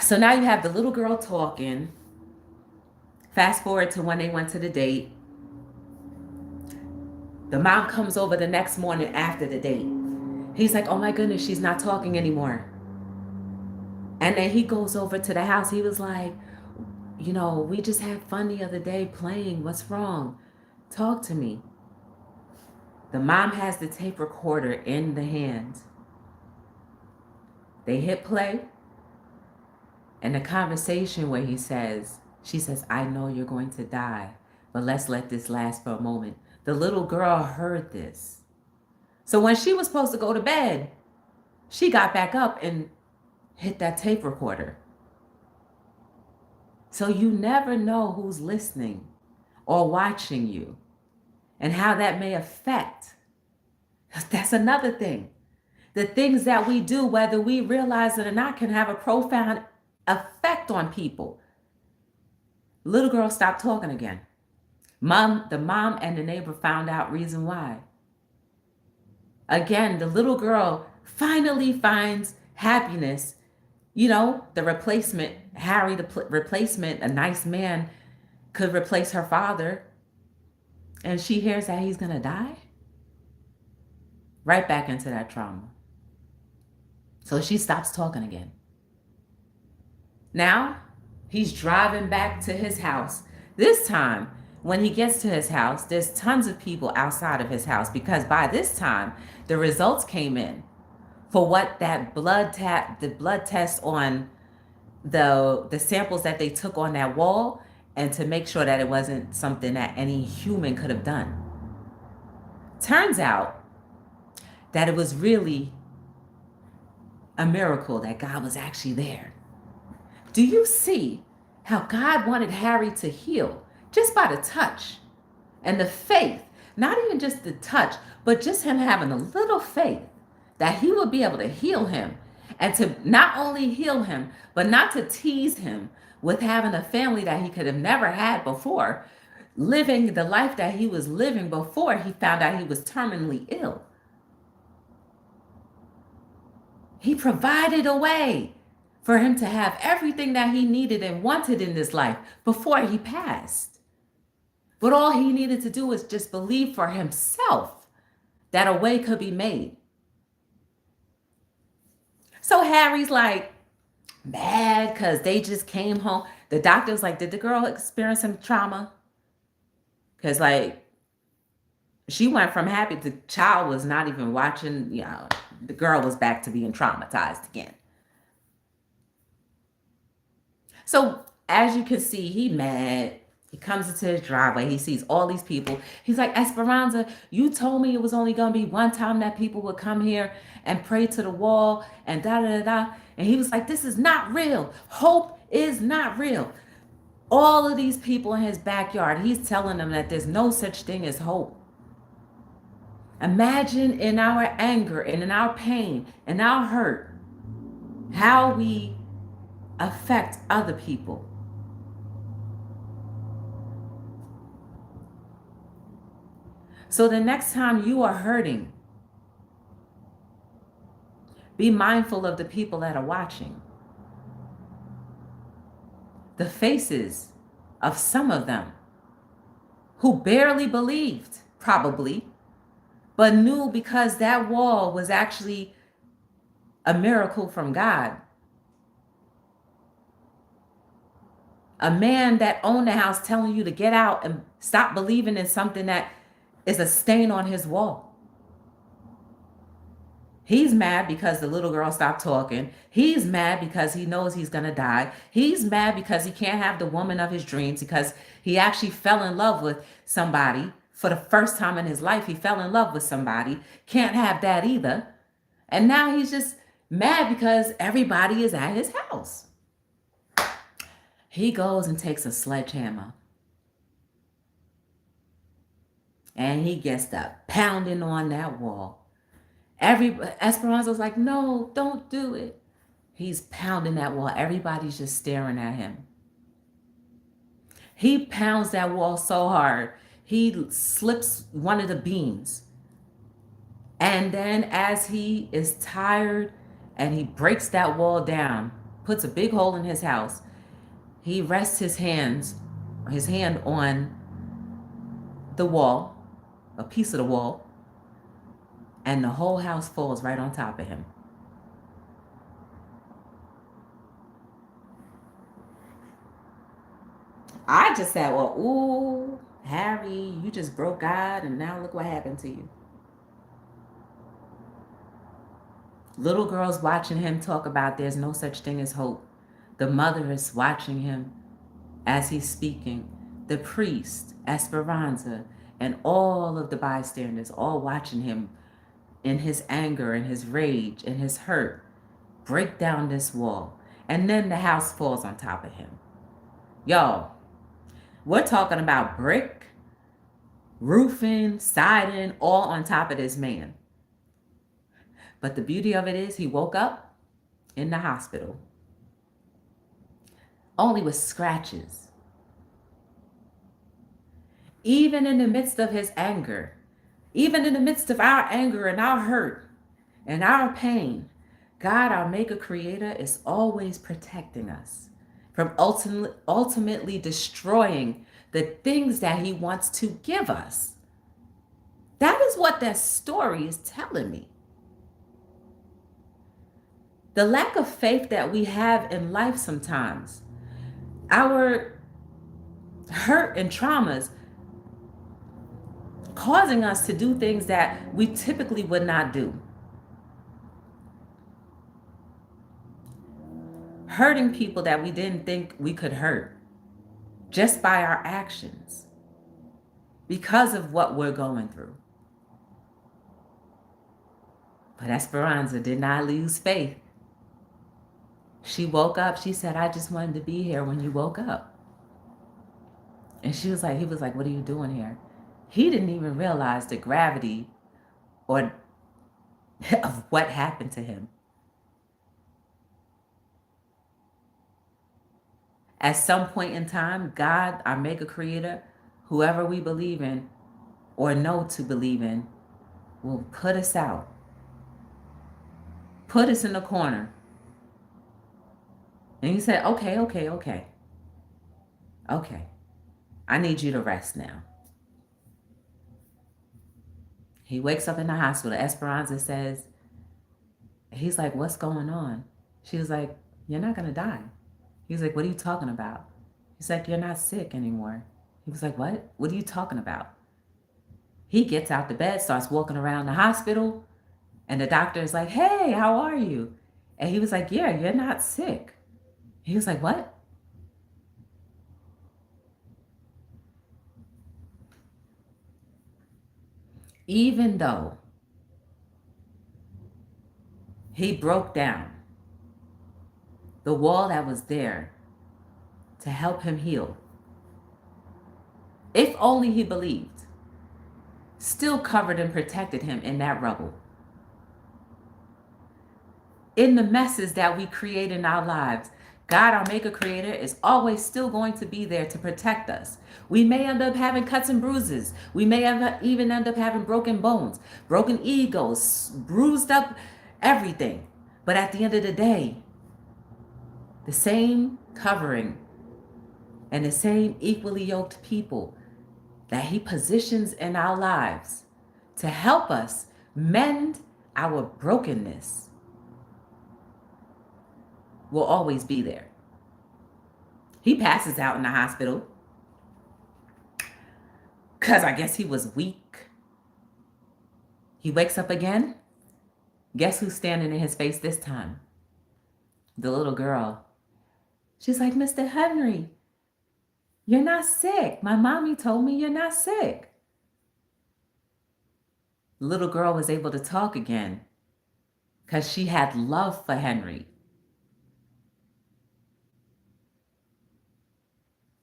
So now you have the little girl talking. Fast forward to when they went to the date. The mom comes over the next morning after the date. He's like, oh my goodness, she's not talking anymore. And then he goes over to the house. He was like, we just had fun the other day playing. What's wrong? Talk to me. The mom has the tape recorder in the hand. They hit play. And the conversation where she says, I know you're going to die, but let's let this last for a moment. The little girl heard this. So when she was supposed to go to bed, she got back up and hit that tape recorder. So you never know who's listening or watching you and how that may affect. That's another thing. The things that we do, whether we realize it or not, can have a profound effect on people. Little girl stopped talking again. The mom and the neighbor found out reason why. Again, the little girl finally finds happiness. The replacement, Harry, the replacement, a nice man, could replace her father. And she hears that he's going to die. Right back into that trauma. So she stops talking again. Now, he's driving back to his house. This time, when he gets to his house, there's tons of people outside of his house, because by this time, the results came in for what that the blood test on the samples that they took on that wall, and to make sure that it wasn't something that any human could have done. Turns out that it was really a miracle that God was actually there. Do you see how God wanted Harry to heal just by the touch and the faith, not even just the touch, but just him having a little faith that he would be able to heal him, and to not only heal him, but not to tease him with having a family that he could have never had before, living the life that he was living before he found out he was terminally ill. He provided a way for him to have everything that he needed and wanted in this life before he passed. But all he needed to do was just believe for himself that a way could be made. So Harry's like mad because they just came home. The doctor was like, did the girl experience some trauma? Because like she went from happy, the child was not even watching, the girl was back to being traumatized again. So as you can see, he mad. He comes into his driveway. He sees all these people. He's like, Esperanza, you told me it was only going to be one time that people would come here and pray to the wall and da da da. And he was like, this is not real. Hope is not real. All of these people in his backyard, he's telling them that there's no such thing as hope. Imagine in our anger and in our pain and our hurt, how we affect other people. So the next time you are hurting, be mindful of the people that are watching. The faces of some of them who barely believed, probably, but knew because that wall was actually a miracle from God. A man that owned the house telling you to get out and stop believing in something that is a stain on his wall. He's mad because the little girl stopped talking. He's mad because he knows he's going to die. He's mad because he can't have the woman of his dreams, because he actually fell in love with somebody for the first time in his life. He fell in love with somebody. Can't have that either. And now he's just mad because everybody is at his house. He goes and takes a sledgehammer. And he gets to pounding on that wall. Esperanza's like, no, don't do it. He's pounding that wall. Everybody's just staring at him. He pounds that wall so hard, he slips one of the beams. And then as he is tired and he breaks that wall down, puts a big hole in his house, he rests his hand on the wall, a piece of the wall, and the whole house falls right on top of him. I just said, well, ooh, Harry, you just broke God, and now look what happened to you. Little girls watching him talk about there's no such thing as hope. The mother is watching him as he's speaking. The priest, Esperanza, and all of the bystanders all watching him in his anger and his rage and his hurt break down this wall. And then the house falls on top of him. Y'all, we're talking about brick, roofing, siding, all on top of this man. But the beauty of it is he woke up in the hospital, only with scratches. Even in the midst of his anger, even in the midst of our anger and our hurt and our pain, God, our maker creator, is always protecting us from ultimately destroying the things that he wants to give us. That is what that story is telling me. The lack of faith that we have in life sometimes, our hurt and traumas causing us to do things that we typically would not do. Hurting people that we didn't think we could hurt just by our actions because of what we're going through. But Esperanza did not lose faith. She woke up. She said, I just wanted to be here when you woke up. And he was like, what are you doing here? He didn't even realize the gravity or of what happened to him. At some point in time, God, our maker creator, whoever we believe in or know to believe in, will put us out, put us in the corner. And he said, okay. I need you to rest now. He wakes up in the hospital. Esperanza says, he's like, what's going on? She was like, you're not going to die. He's like, what are you talking about? He's like, you're not sick anymore. He was like, what? What are you talking about? He gets out the bed, starts walking around the hospital, and the doctor is like, hey, how are you? And he was like, yeah, you're not sick. He was like, what? Even though he broke down the wall that was there to help him heal, if only he believed, still covered and protected him in that rubble. In the messes that we create in our lives, God, our maker creator, is always still going to be there to protect us. We may end up having cuts and bruises. We may even end up having broken bones, broken egos, bruised up everything. But at the end of the day, the same covering and the same equally yoked people that he positions in our lives to help us mend our brokenness will always be there. He passes out in the hospital because I guess he was weak. He wakes up again. Guess who's standing in his face this time? The little girl. She's like, Mr. Henry, you're not sick. My mommy told me you're not sick. The little girl was able to talk again because she had love for Henry.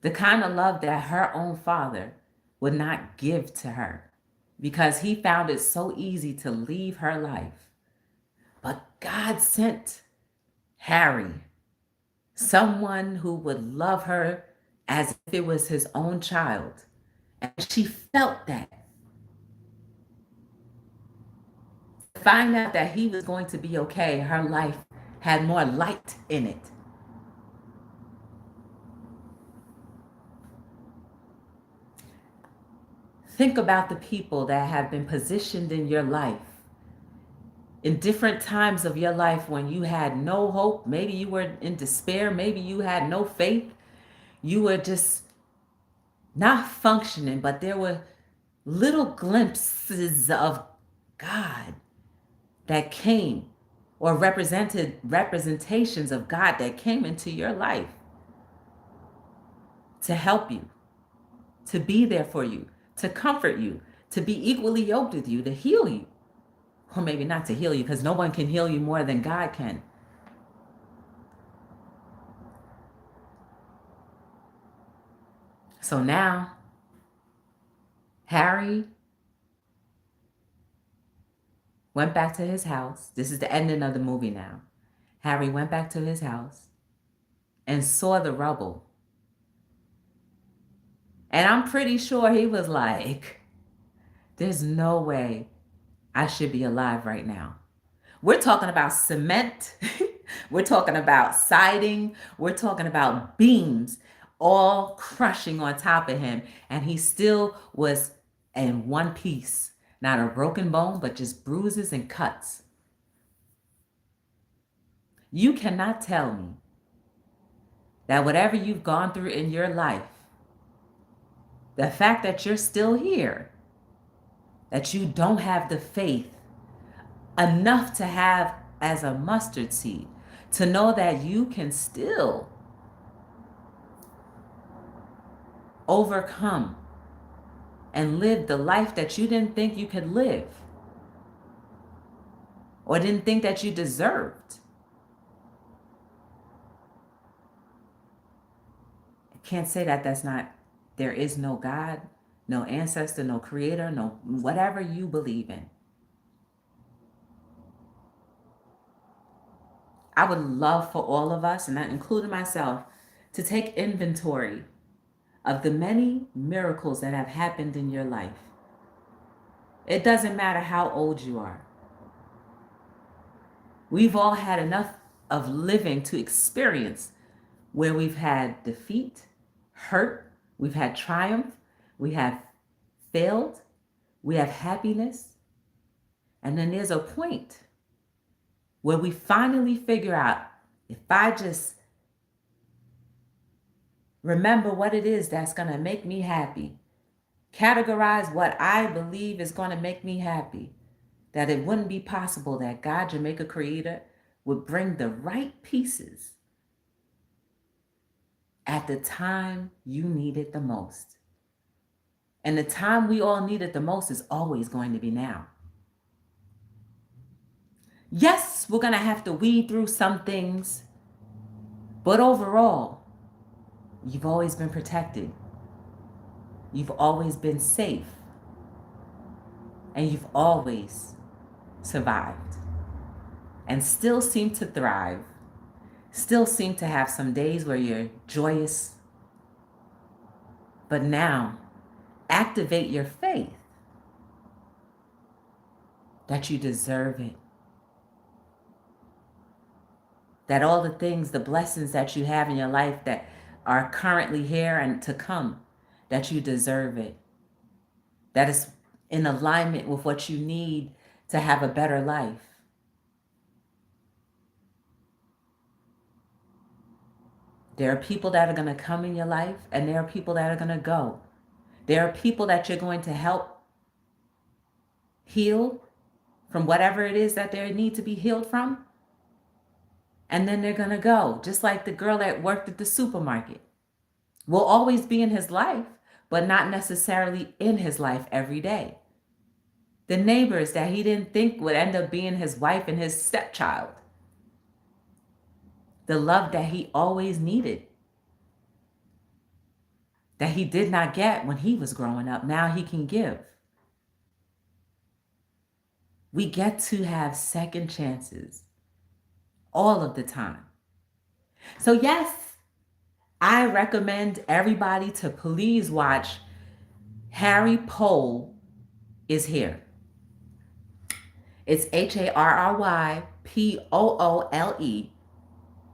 The kind of love that her own father would not give to her because he found it so easy to leave her life. But God sent Harry, someone who would love her as if it was his own child. And she felt that. To find out that he was going to be okay, her life had more light in it. Think about the people that have been positioned in your life in different times of your life when you had no hope. Maybe you were in despair. Maybe you had no faith. You were just not functioning, but there were little glimpses of God that came, or representations of God that came into your life to help you, to be there for you, to comfort you, to be equally yoked with you, to heal you. Or maybe not to heal you, because no one can heal you more than God can. So now, Harry went back to his house. This is the ending of the movie now. Harry went back to his house and saw the rubble. And I'm pretty sure he was like, there's no way I should be alive right now. We're talking about cement. We're talking about siding. We're talking about beams all crushing on top of him. And he still was in one piece. Not a broken bone, but just bruises and cuts. You cannot tell me that whatever you've gone through in your life, the fact that you're still here, that you don't have the faith enough to have as a mustard seed, to know that you can still overcome and live the life that you didn't think you could live or didn't think that you deserved. can't say that there is no God, no ancestor, no creator, no whatever you believe in. I would love for all of us, and that including myself, to take inventory of the many miracles that have happened in your life. It doesn't matter how old you are. We've all had enough of living to experience where we've had defeat, hurt, we've had triumph, we have failed, we have happiness. And then there's a point where we finally figure out, if I just remember what it is that's going to make me happy, categorize what I believe is going to make me happy, that it wouldn't be possible that God, Jamaica Creator, would bring the right pieces at the time you need it the most. And the time we all need it the most is always going to be now. Yes, we're going to have to weed through some things, but overall, you've always been protected. You've always been safe. And you've always survived. And still seem to thrive. Still seem to have some days where you're joyous. But now, activate your faith that you deserve it. That all the things, the blessings that you have in your life that are currently here and to come, that you deserve it. That is in alignment with what you need to have a better life. There are people that are going to come in your life, and there are people that are going to go. There are people that you're going to help heal from whatever it is that they need to be healed from. And then they're going to go, just like the girl that worked at the supermarket. Will always be in his life, but not necessarily in his life every day. The neighbors that he didn't think would end up being his wife and his stepchild. The love that he always needed, that he did not get when he was growing up, now he can give. We get to have second chances all of the time. So yes, I recommend everybody to please watch Harry Poole is Here. It's HARRYPOOLE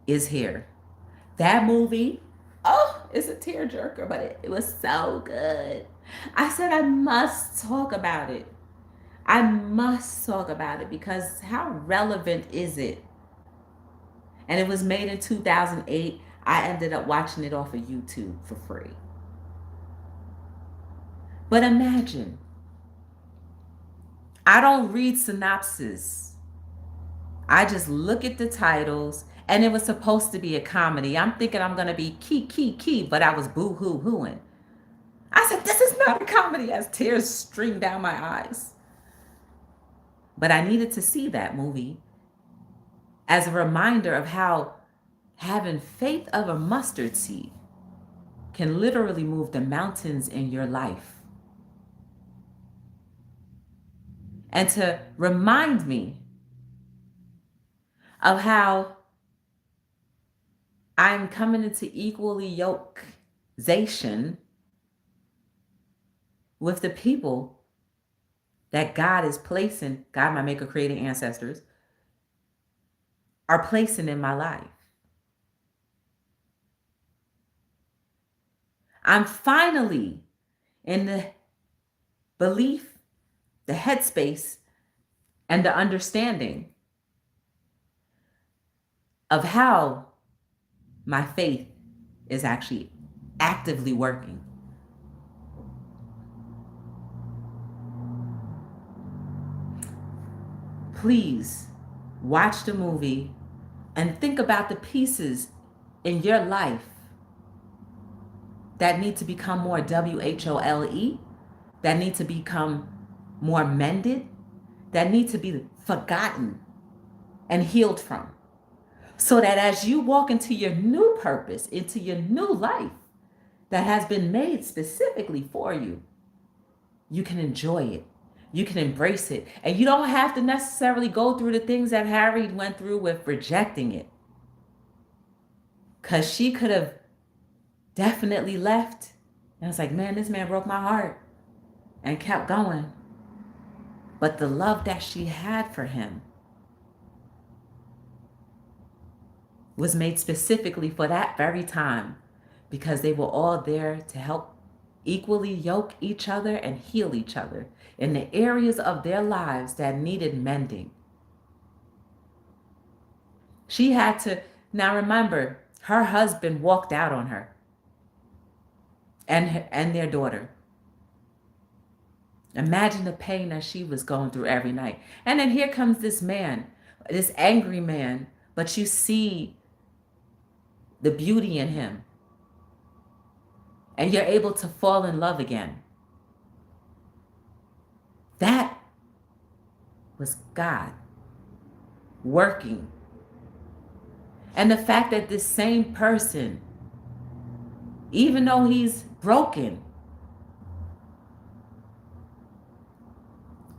is Here. That movie, it's a tearjerker, but it was so good. I said I must talk about it. I must talk about it because how relevant is it? And it was made in 2008. I ended up watching it off of YouTube for free. But imagine, I don't read synopsis. I just look at the titles, and it was supposed to be a comedy. I'm thinking I'm going to be key, but I was boo-hoo-hooing. I said, this is not a comedy, as tears streamed down my eyes. But I needed to see that movie as a reminder of how having faith of a mustard seed can literally move the mountains in your life. And to remind me of how I'm coming into equally yokezation with the people that God is placing, God, my maker, creator, ancestors, are placing in my life. I'm finally in the belief, the headspace, and the understanding of how my faith is actually actively working. Please watch the movie and think about the pieces in your life that need to become more WHOLE, that need to become more mended, that need to be forgotten and healed from. So that as you walk into your new purpose, into your new life, that has been made specifically for you, you can enjoy it. You can embrace it. And you don't have to necessarily go through the things that Harry went through with rejecting it. Because she could have definitely left. And it's like, man, this man broke my heart, and kept going. But the love that she had for him was made specifically for that very time, because they were all there to help equally yoke each other and heal each other in the areas of their lives that needed mending. She had to, now remember, her husband walked out on her and their daughter. Imagine the pain that she was going through every night. And then here comes this man, this angry man, but you see the beauty in him. And you're able to fall in love again. That was God working. And the fact that this same person, even though he's broken,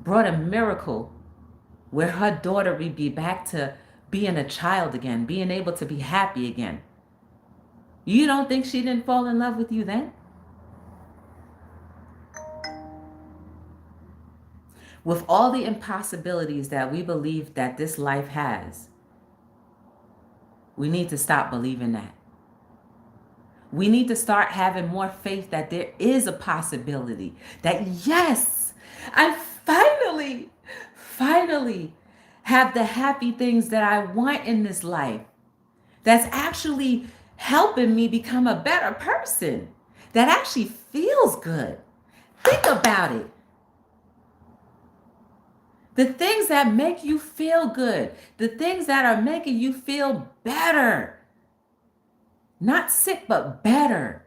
brought a miracle where her daughter would be back to being a child again, being able to be happy again. You don't think she didn't fall in love with you then? With all the impossibilities that we believe that this life has, we need to stop believing that. We need to start having more faith that there is a possibility, that yes, I finally have the happy things that I want in this life, that's actually helping me become a better person, that actually feels good. Think about it. The things that make you feel good, the things that are making you feel better, not sick, but better.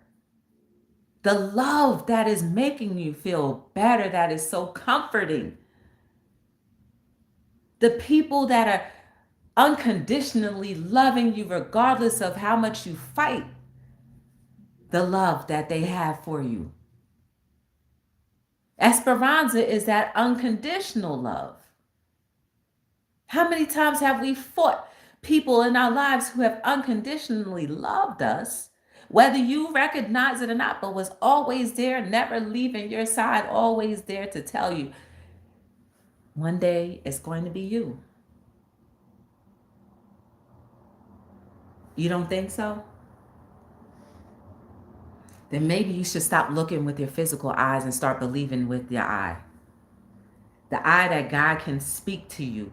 The love that is making you feel better, that is so comforting. The people that are unconditionally loving you regardless of how much you fight the love that they have for you. Esperanza is that unconditional love. How many times have we fought people in our lives who have unconditionally loved us, whether you recognize it or not, but was always there, never leaving your side, always there to tell you, one day it's going to be you. You don't think so? Then maybe you should stop looking with your physical eyes and start believing with your eye. The eye that God can speak to you.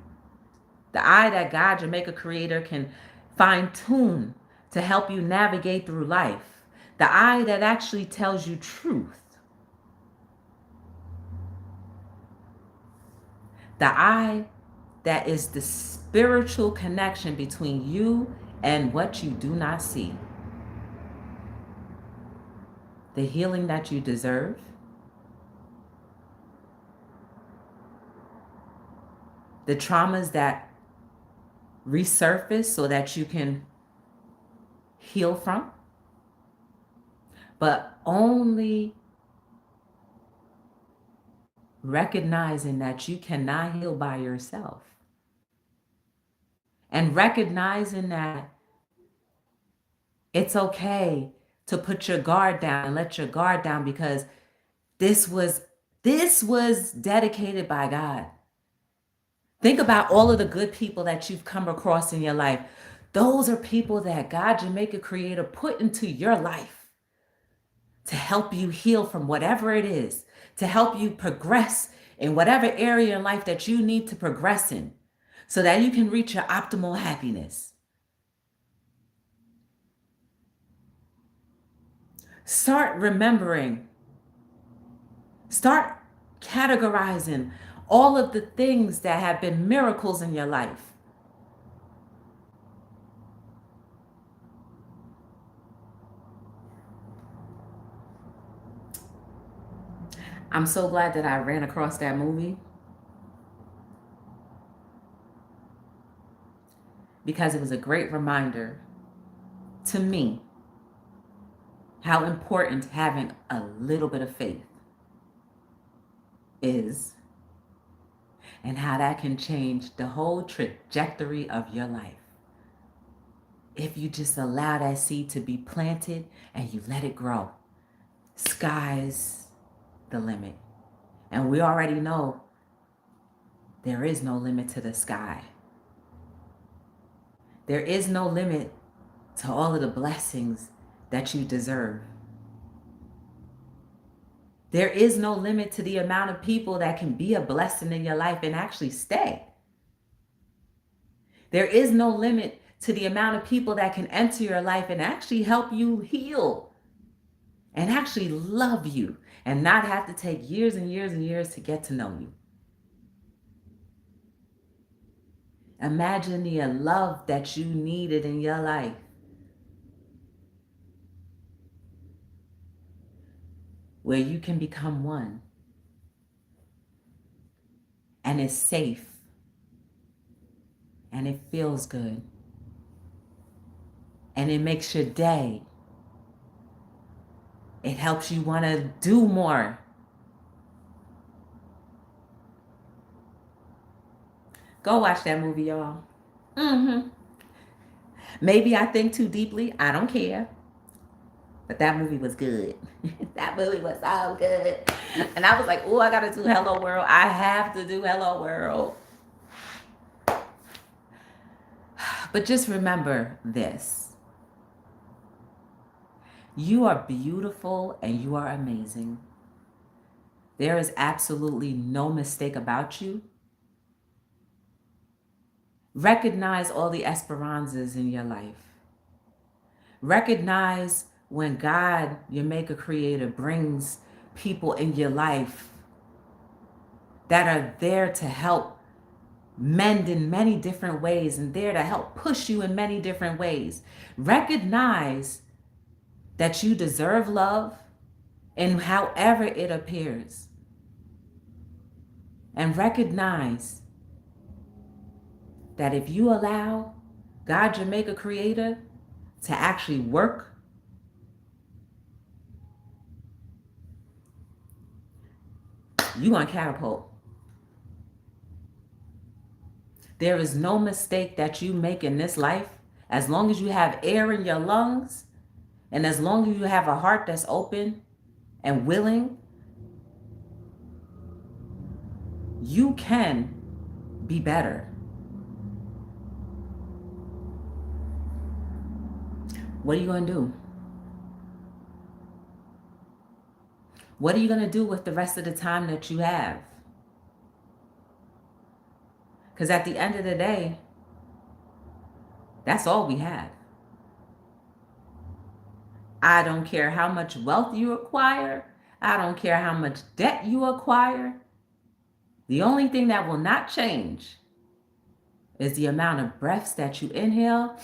The eye that God, your maker creator, can fine tune to help you navigate through life. The eye that actually tells you truth. The eye that is the spiritual connection between you and what you do not see. The healing that you deserve. The traumas that resurface so that you can heal from. But only recognizing that you cannot heal by yourself. And recognizing that it's okay to put your guard down and let your guard down, because this was dedicated by God. Think about all of the good people that you've come across in your life. Those are people that God, your maker creator, put into your life to help you heal from whatever it is, to help you progress in whatever area in life that you need to progress in, so that you can reach your optimal happiness. Start remembering, start categorizing all of the things that have been miracles in your life. I'm so glad that I ran across that movie, because it was a great reminder to me how important having a little bit of faith is, and how that can change the whole trajectory of your life. If you just allow that seed to be planted and you let it grow, sky's the limit. And we already know there is no limit to the sky. There is no limit to all of the blessings that you deserve. There is no limit to the amount of people that can be a blessing in your life and actually stay. There is no limit to the amount of people that can enter your life and actually help you heal and actually love you and not have to take years and years and years to get to know you. Imagine the love that you needed in your life. Where you can become one. And it's safe. And it feels good. And it makes your day. It helps you want to do more. Go watch that movie, y'all. Maybe I think too deeply. I don't care. But that movie was good. That movie was so good. And I was like, oh, I got to do Hello World. I have to do Hello World. But just remember this. You are beautiful and you are amazing. There is absolutely no mistake about you. Recognize all the esperanzas in your life. Recognize when God, your maker creator, brings people in your life that are there to help mend in many different ways and there to help push you in many different ways. Recognize that you deserve love in however it appears. And recognize that if you allow God, your maker creator, to actually work, you're going to catapult. There is no mistake that you make in this life. As long as you have air in your lungs, and as long as you have a heart that's open and willing, you can be better. What are you going to do? What are you going to do with the rest of the time that you have? Because at the end of the day, that's all we have. I don't care how much wealth you acquire. I don't care how much debt you acquire. The only thing that will not change is the amount of breaths that you inhale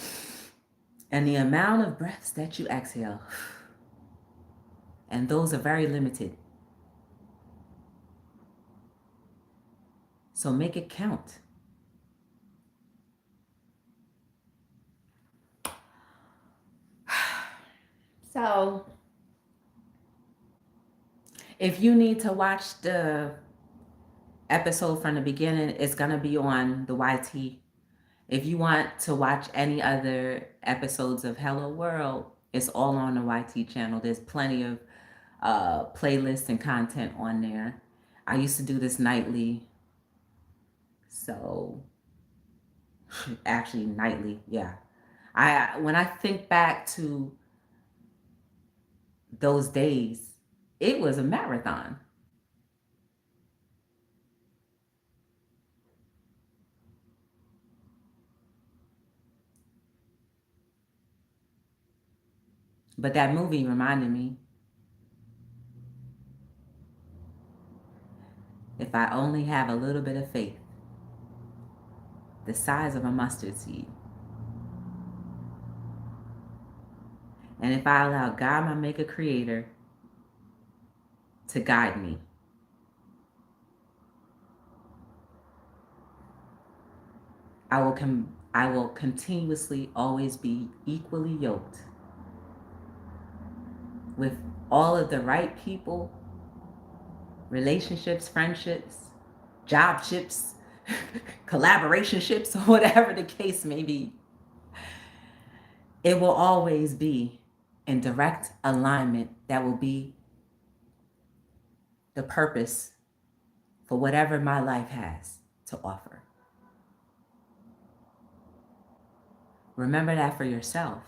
and the amount of breaths that you exhale. And those are very limited. So make it count. So if you need to watch the episode from the beginning, it's going to be on the YT. If you want to watch any other episodes of Hello World, it's all on the YT channel. There's plenty of playlists and content on there. I used to do this nightly. So actually nightly, yeah. When I think back to those days, it was a marathon. But that movie reminded me, if I only have a little bit of faith, the size of a mustard seed, and if I allow God, my maker creator, to guide me, I will continuously always be equally yoked with all of the right people, relationships, friendships, job ships, collaboration ships, or whatever the case may be, it will always be in direct alignment. That will be the purpose for whatever my life has to offer. Remember that for yourself.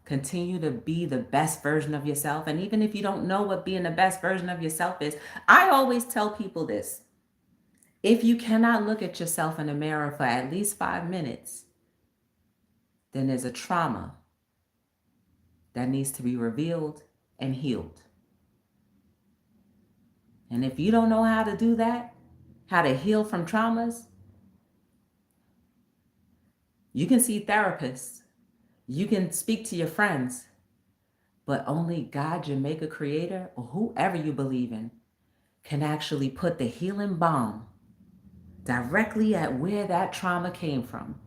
Continue to be the best version of yourself. And even if you don't know what being the best version of yourself is, I always tell people this. If you cannot look at yourself in the mirror for at least 5 minutes, then there's a trauma that needs to be revealed and healed. And if you don't know how to do that, how to heal from traumas, you can see therapists, you can speak to your friends, but only God, your maker, creator, or whoever you believe in, can actually put the healing balm directly at where that trauma came from.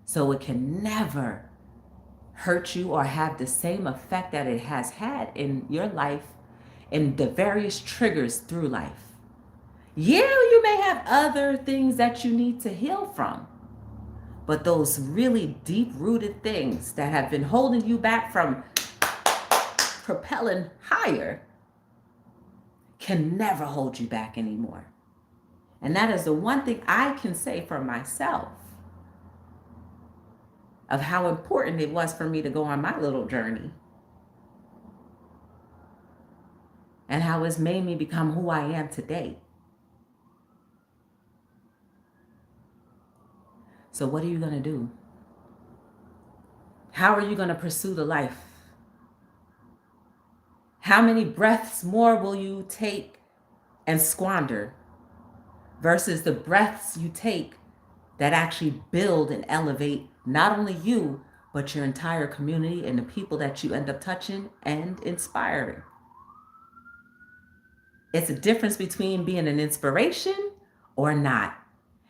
So it can never hurt you or have the same effect that it has had in your life and the various triggers through life. Yeah, you may have other things that you need to heal from, but those really deep-rooted things that have been holding you back from propelling higher can never hold you back anymore. And that is the one thing I can say for myself of how important it was for me to go on my little journey and how it's made me become who I am today. So what are you going to do? How are you going to pursue the life? How many breaths more will you take and squander versus the breaths you take that actually build and elevate not only you, but your entire community and the people that you end up touching and inspiring? It's a difference between being an inspiration or not.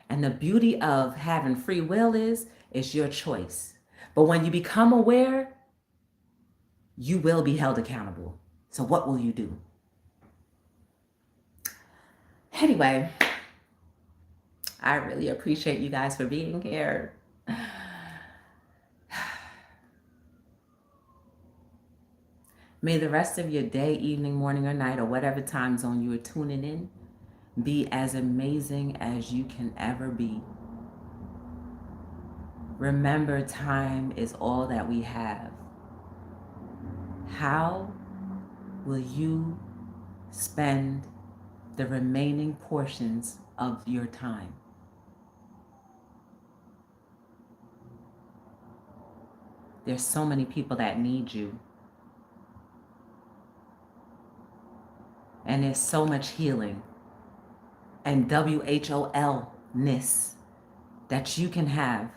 And the beauty of having free will is it's your choice. But when you become aware, you will be held accountable. So what will you do? Anyway, I really appreciate you guys for being here. May the rest of your day, evening, morning, or night, or whatever time zone you are tuning in, be as amazing as you can ever be. Remember, time is all that we have. How will you spend the remaining portions of your time? There's so many people that need you. And there's so much healing and WHOL-ness that you can have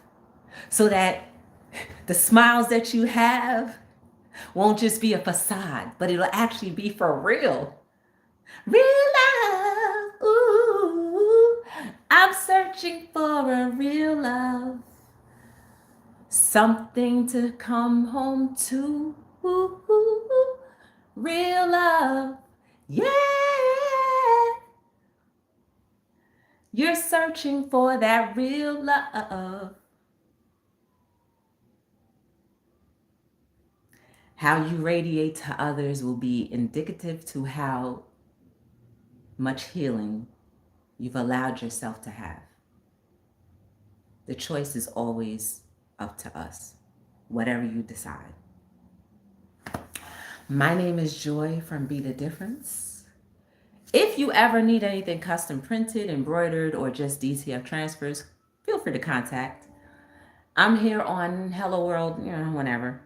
so that the smiles that you have won't just be a facade, but it'll actually be for real. Real love. Ooh, I'm searching for a real love. Something to come home to. Ooh, real love. Yeah. You're searching for that real love. How you radiate to others will be indicative to how much healing you've allowed yourself to have. The choice is always up to us, whatever you decide. My name is Joy from Be the Difference. If you ever need anything custom printed, embroidered, or just DTF transfers, feel free to contact. I'm here on Hello World, whenever.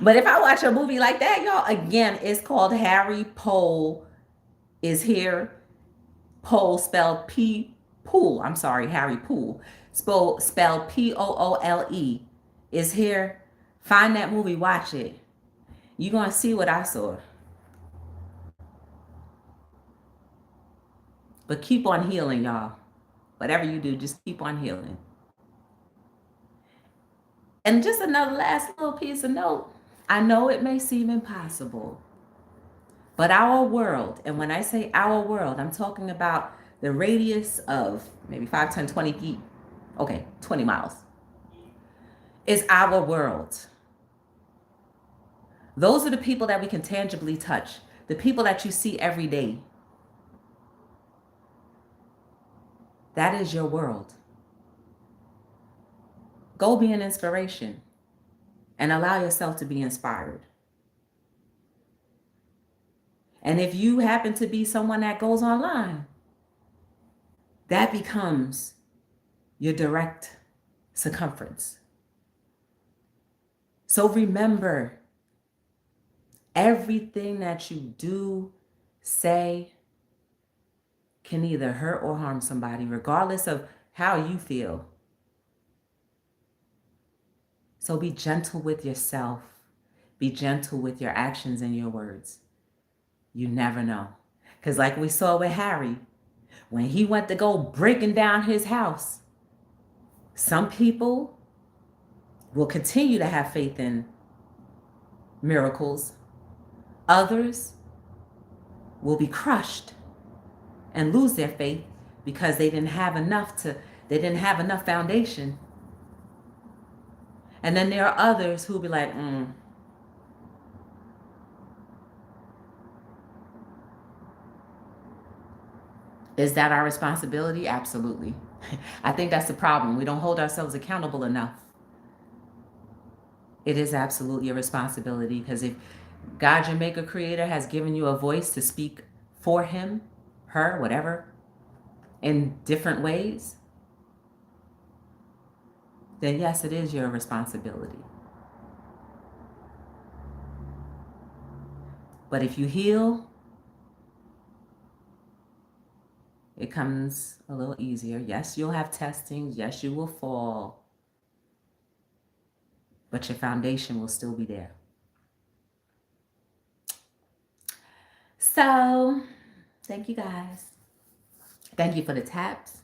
But if I watch a movie like that, y'all, again, it's called Harry Poole is Here. Poole spelled Poole. I'm sorry, Harry Poole. Spelled Poole is here. Find that movie, watch it. You're going to see what I saw. But keep on healing, y'all. Whatever you do, just keep on healing. And just another last little piece of note. I know it may seem impossible, but our world, and when I say our world, I'm talking about the radius of maybe 5, 10, 20 feet, okay, 20 miles, is our world. Those are the people that we can tangibly touch, the people that you see every day. That is your world. Go be an inspiration and allow yourself to be inspired. And if you happen to be someone that goes online, that becomes your direct circumference. So remember, everything that you do, say, can either hurt or harm somebody, regardless of how you feel. So be gentle with yourself. Be gentle with your actions and your words. You never know. Because like we saw with Harry, when he went to go breaking down his house, some people will continue to have faith in miracles. Others will be crushed and lose their faith because they didn't have enough foundation. And then there are others who'll be like, Is that our responsibility? Absolutely. I think that's the problem. We don't hold ourselves accountable enough. It is absolutely a responsibility, because if God, your maker, creator, has given you a voice to speak for him, her, whatever, in different ways, then yes, it is your responsibility. But if you heal, it comes a little easier. Yes, you'll have testing. Yes, you will fall. But your foundation will still be there. So, thank you guys. Thank you for the taps.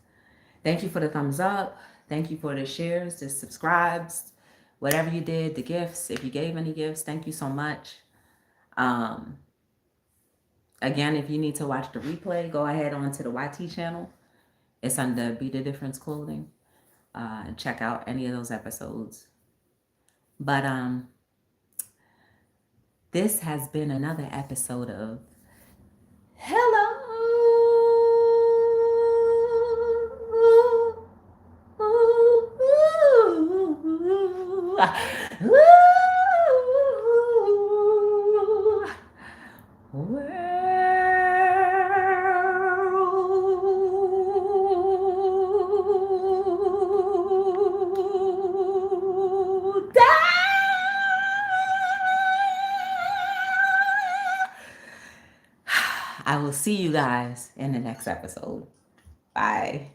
Thank you for the thumbs up. Thank you for the shares, the subscribes, whatever you did, the gifts. If you gave any gifts, thank you so much. Again, if you need to watch the replay, go ahead onto the YT channel. It's under Be the Difference Clothing. And check out any of those episodes. But this has been another episode of Hello. I will see you guys in the next episode. Bye.